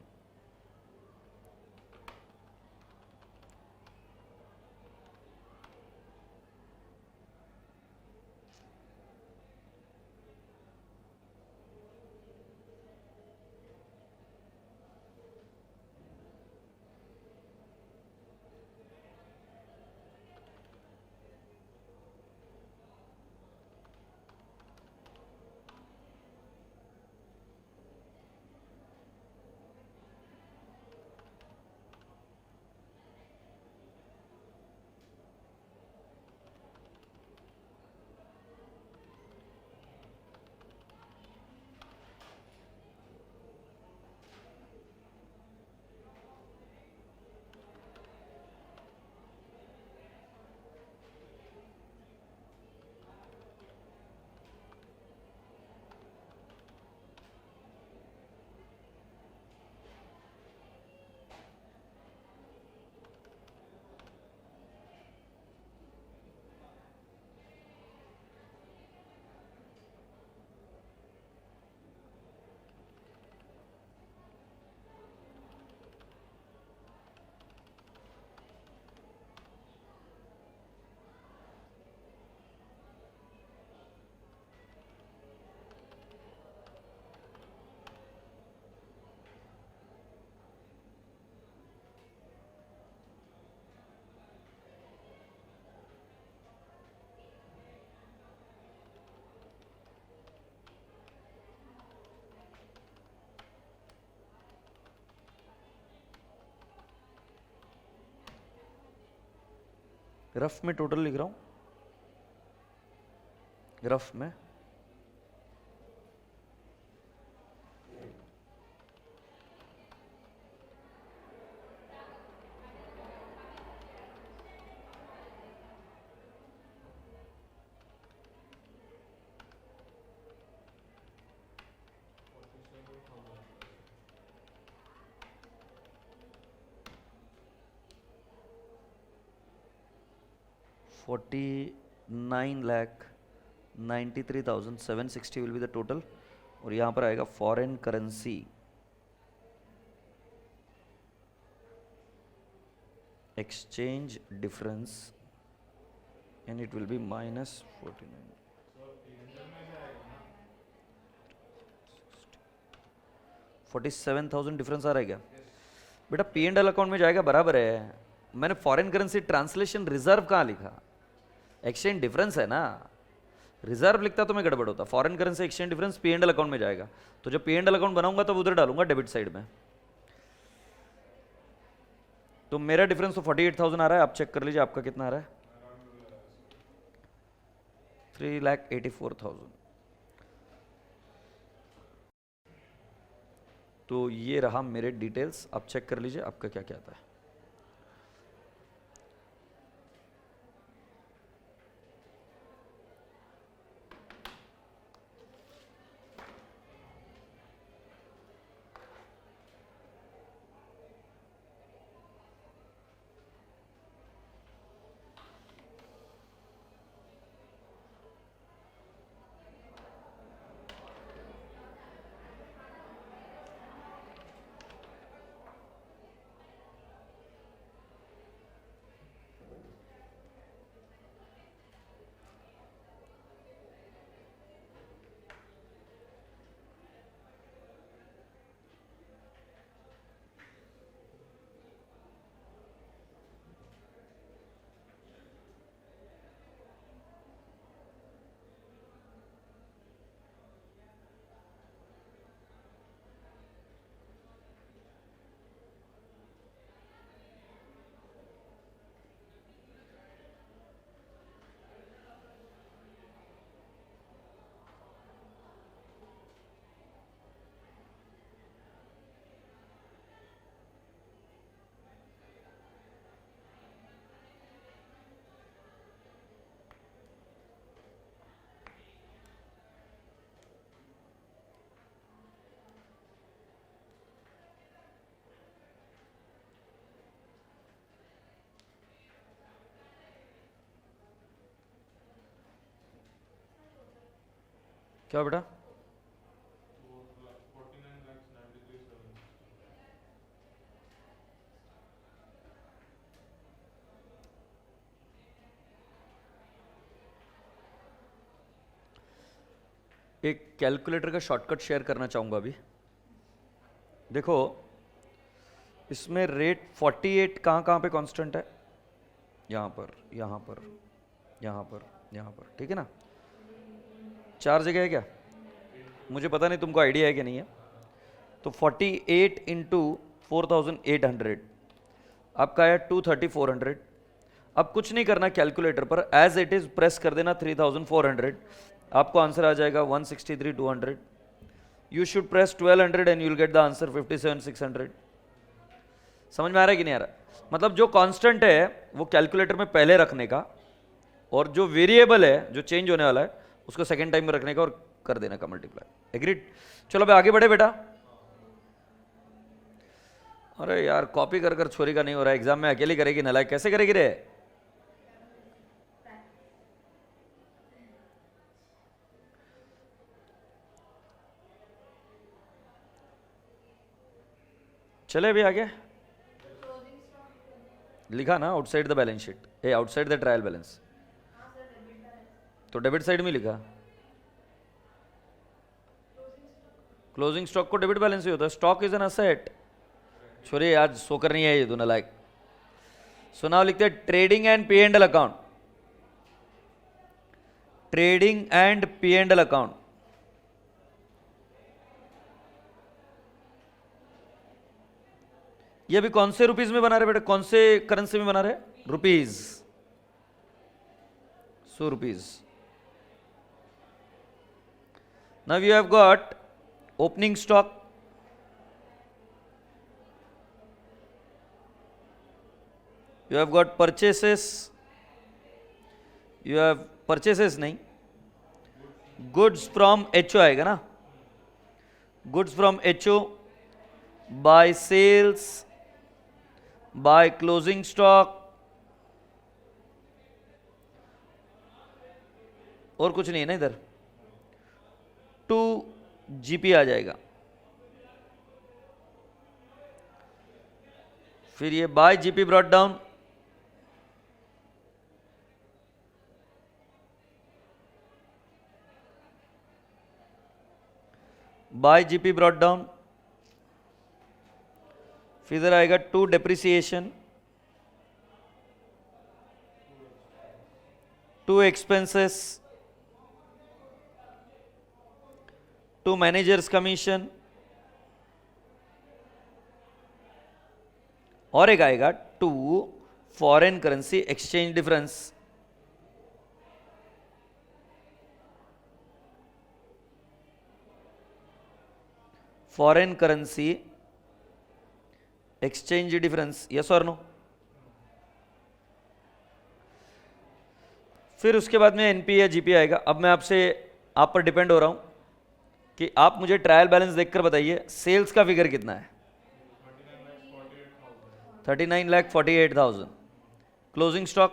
रफ में टोटल लिख रहा हूं, रफ में 49,93,760 विल बी द टोटल। और यहाँ पर आएगा foreign currency exchange difference and it will be minus 49. 47,000 difference आ रहा है क्या? बेटा पी एंड एल अकाउंट में जाएगा, बराबर है। मैंने फॉरेन करेंसी ट्रांसलेशन रिजर्व कहाँ लिखा? एक्सचेंज डिफरेंस है ना, रिजर्व लिखता तो मैं गड़बड़ होता। Foreign currency exchange difference P and L account में जाएगा, तो जब पी एंड एल अकाउंट बनाऊंगा तब उधर डालूंगा डेबिट साइड में। तो मेरा डिफरेंस तो 48,000 आ रहा है, आप चेक कर लीजिए आपका कितना आ रहा है। 3,84,000। तो ये रहा मेरे डिटेल्स, आप चेक कर लीजिए आपका क्या क्या आता है। क्या बेटा? एक कैलकुलेटर का शॉर्टकट शेयर करना चाहूंगा अभी। देखो इसमें रेट 48 कहाँ पे कांस्टेंट है? यहाँ पर, यहाँ पर, यहाँ पर, यहाँ पर, ठीक है ना? 4 जगह है क्या? मुझे पता नहीं तुमको आइडिया है कि नहीं है। तो 48 इंटू 4,800 आपका आया 230,400। अब कुछ नहीं करना कैलकुलेटर पर, एज इट इज प्रेस कर देना 3,400, आपको आंसर आ जाएगा 163,200। You should press 1,200 and you will get the answer 57,600। समझ में आ रहा है कि नहीं आ रहा? मतलब जो कांस्टेंट है वो कैलकुलेटर में पहले रखने का, और जो वेरिएबल है जो चेंज होने वाला है उसको सेकेंड टाइम में रखने का और कर देने का मल्टीप्लाई। एग्रीड? चलो भाई आगे बढ़े बेटा। अरे यार कॉपी कर कर छोरी का नहीं हो रहा है, एग्जाम में अकेली करेगी नालायक, कैसे करेगी रे? चले अभी आगे। लिखा ना outside the balance sheet, A outside the trial balance, तो डेबिट साइड में लिखा। क्लोजिंग स्टॉक को डेबिट बैलेंस ही होता है। Stock is an asset. छोरी आज सोकर नहीं है ये दोनों लायक। सो नाउ लिखते हैं trading and P and L account. Trading and P and L account, ये अभी कौन से रुपीज में बना रहे बेटा? कौन से करेंसी में बना रहे? Rupees. So rupees. Now you have got opening stock, you have got purchases, you have purchases नहीं, goods from HO आएगा ना, goods from HO, by sales, by closing stock, और कुछ नहीं है ना इधर, 2 जीपी आ जाएगा। फिर ये bye GP brought down, bye GP brought down, फिर इधर आएगा 2 डेप्रिसिएशन, 2 एक्सपेंसेस, 2 मैनेजर्स कमीशन, और एक आएगा 2 foreign currency exchange difference. Foreign currency exchange difference, yes और नो। फिर उसके बाद में एनपी या जीपी आएगा। अब मैं आपसे, आप पर डिपेंड हो रहा हूं कि आप मुझे ट्रायल बैलेंस देखकर बताइए सेल्स का फिगर कितना है। 39,48,000। Closing stock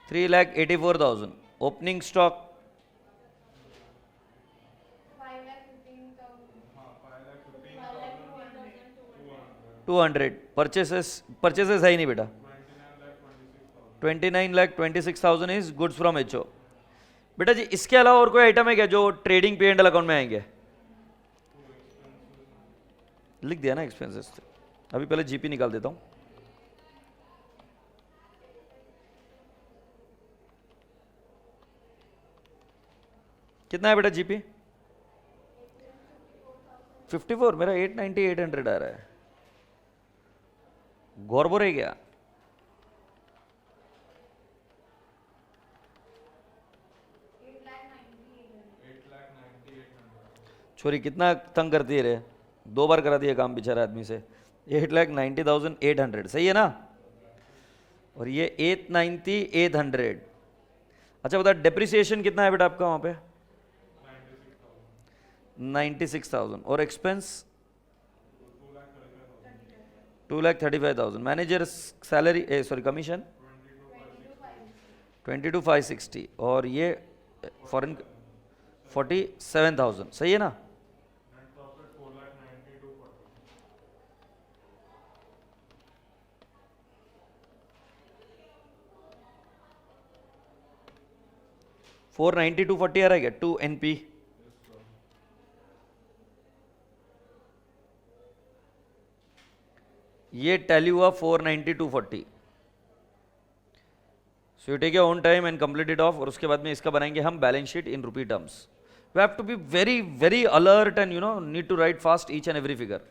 3,84,000। Opening stock 200। Purchases है ही नहीं बेटा। 29,26,000 इज गुड्स फ्रॉम एचओ। बेटा जी इसके अलावा और कोई आइटम है क्या जो trading P and L account में आएंगे? लिख दिया ना एक्सपेंसेस। अभी पहले जीपी निकाल देता हूं। कितना है बेटा जीपी? 54। मेरा 890 800 आ रहा है। गौरबोर है क्या? छोरी कितना तंग करती है रे, 2 बार करा दिया काम बेचारा आदमी से। 8,90,800 सही है ना? और ये 890,800। अच्छा बता डेप्रिसिएशन कितना है बेटा आपका वहां पे? 96,000। और expense 2,35,000। Manager salary sorry commission 22,560। और ये फॉरेन 47,000 सही है ना? $492.40 आ रहा है क्या? 2 NP। ये टैली हुआ 492.40। So you take your own time and complete it off. और उसके बाद में इसका बनाएंगे हम balance sheet in rupee terms. We have to be very very alert and you know need to write fast each and every figure.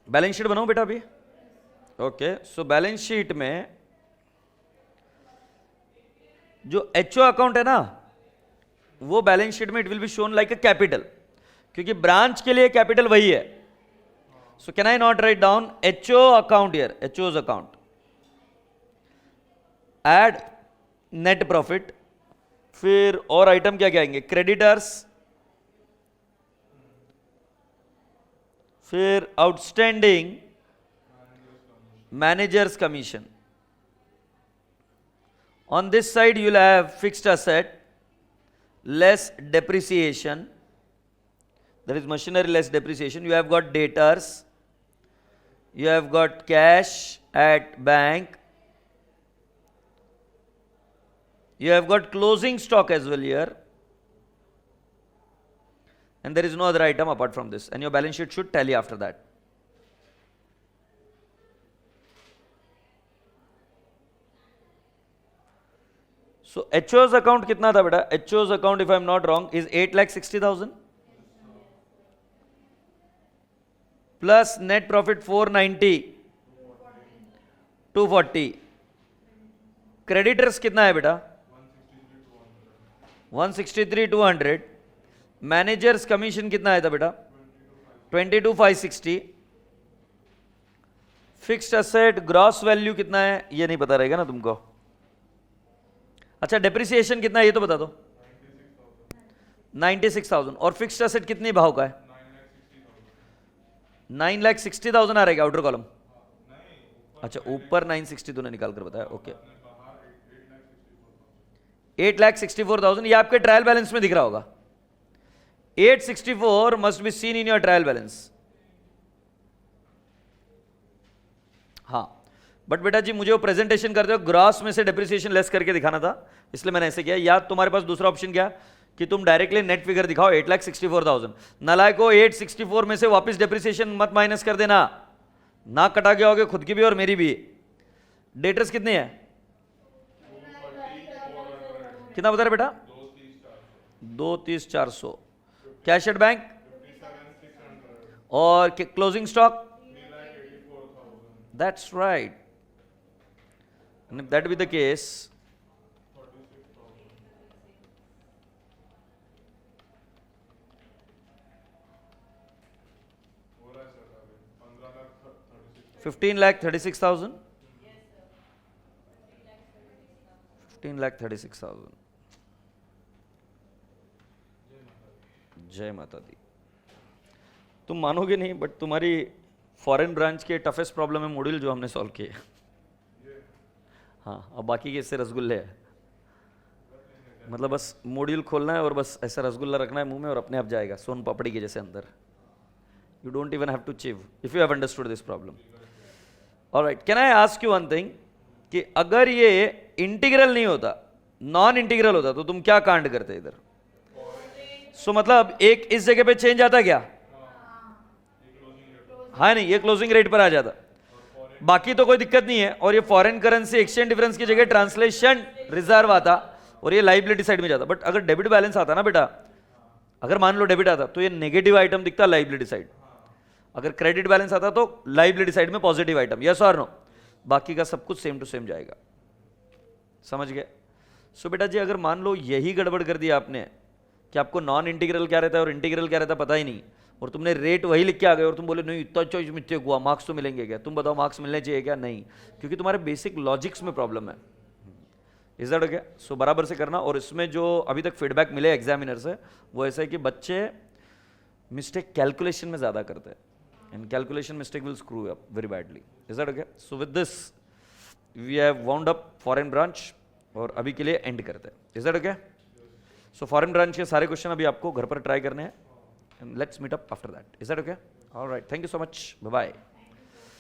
Balance sheet बनाओ बेटा अभी। ओके सो बैलेंस शीट में जो एचओ अकाउंट है ना वो बैलेंस शीट में it will be shown like a capital, क्योंकि ब्रांच के लिए कैपिटल वही है। So can I not write down HO account here, HO's account, add net profit, फिर और आइटम क्या क्या आएंगे? क्रेडिटर्स, फिर outstanding managers commission. On this side you will have fixed asset less depreciation, that is machinery less depreciation. You have got debtors, you have got cash at bank, you have got closing stock as well here, and there is no other item apart from this, and your balance sheet should tally after that. So HO's account कितना था बेटा? HO's account if I am not wrong is 8,60,000 plus net profit 490 240. Creditors कितना है बेटा? 163,200. मैनेजर्स कमीशन कितना आया था बेटा? 22,560। फिक्स्ड एसेट ग्रॉस वैल्यू कितना है ये नहीं पता रहेगा ना तुमको। अच्छा डेप्रिसिएशन कितना है ये तो बता दो। 96,000। और फिक्स्ड एसेट कितने भाव का है? 9,60,000 आ रहेगा आउटर कॉलम। अच्छा ऊपर 960 तूने निकाल कर बताया, ओके। 8,64,000 ये आपके ट्रायल बैलेंस में दिख रहा होगा। 864 must be seen in your trial balance. हाँ बट बेटा जी मुझे वो प्रेजेंटेशन करते हो ग्रॉस में से डेप्रिसिएशन लेस करके दिखाना था, इसलिए मैंने ऐसे किया। या तुम्हारे पास दूसरा ऑप्शन क्या कि तुम डायरेक्टली नेट फिगर दिखाओ 8,64,000। नालायक को 864 में से वापस डेप्रिसिएशन मत माइनस कर देना, ना कटा गया होगे खुद की भी और मेरी भी। डेटर्स कितने हैं? कितना बता रहे बेटा? 230,400। कैश एट बैंक और closing stock? That's right. And if that be the case, $15,36,000. 15,36,000. जय माता दी। तुम मानोगे नहीं बट तुम्हारी फॉरेन ब्रांच के टफेस्ट प्रॉब्लम है मॉड्यूल जो हमने सॉल्व किए। हाँ अब बाकी के इससे रसगुल्ले है, मतलब बस मॉड्यूल खोलना है और बस ऐसा रसगुल्ला रखना है मुंह में और अपने आप जाएगा सोन पापड़ी के जैसे अंदर। You don't even have to chew if you have understood this problem. Alright, can I ask you one thing कि अगर ये इंटीग्रल नहीं होता, नॉन इंटीग्रल होता तो तुम क्या कांड करते इधर? सो मतलब एक इस जगह पे चेंज आता क्या? हाँ नहीं, ये क्लोजिंग रेट पर आ जाता, बाकी तो कोई दिक्कत नहीं है। और ये फॉरेन करेंसी एक्सचेंज डिफरेंस की जगह ट्रांसलेशन रिजर्व आता और ये लाइबिलिटी साइड में जाता। बट अगर डेबिट बैलेंस आता ना बेटा, अगर मान लो डेबिट आता तो ये नेगेटिव आइटम दिखता लाइबिलिटी साइड, अगर क्रेडिट बैलेंस आता तो लाइबिलिटी साइड में पॉजिटिव आइटम। यस और नो? बाकी का सब कुछ सेम टू सेम जाएगा। समझ गए? सो बेटा जी अगर मान लो यही गड़बड़ कर दिया आपने कि आपको नॉन इंटीग्रल क्या रहता है और इंटीग्रल क्या रहता है पता ही नहीं, और तुमने रेट वही लिख के आ गए और तुम बोले नहीं इतना अच्छा मिस्टेक हुआ, मार्क्स तो मिलेंगे क्या? तुम बताओ मार्क्स मिलने चाहिए क्या? नहीं, क्योंकि तुम्हारे बेसिक लॉजिक्स में प्रॉब्लम है। Is that okay? सो बराबर से करना। और इसमें जो अभी तक फीडबैक मिले एग्जामिनर से वो ऐसा है कि बच्चे मिस्टेक कैलकुलेशन में ज़्यादा करते हैं, and calculation mistake will screw up very badly. Is that okay? So with this we have wound up foreign branch और अभी के लिए एंड करते हैं। Is that okay? So foreign branch के सारे क्वेश्चन अभी आपको घर पर ट्राई करने हैं, and let's meet up after that. Is that okay? All right. Thank you so much. Bye-bye.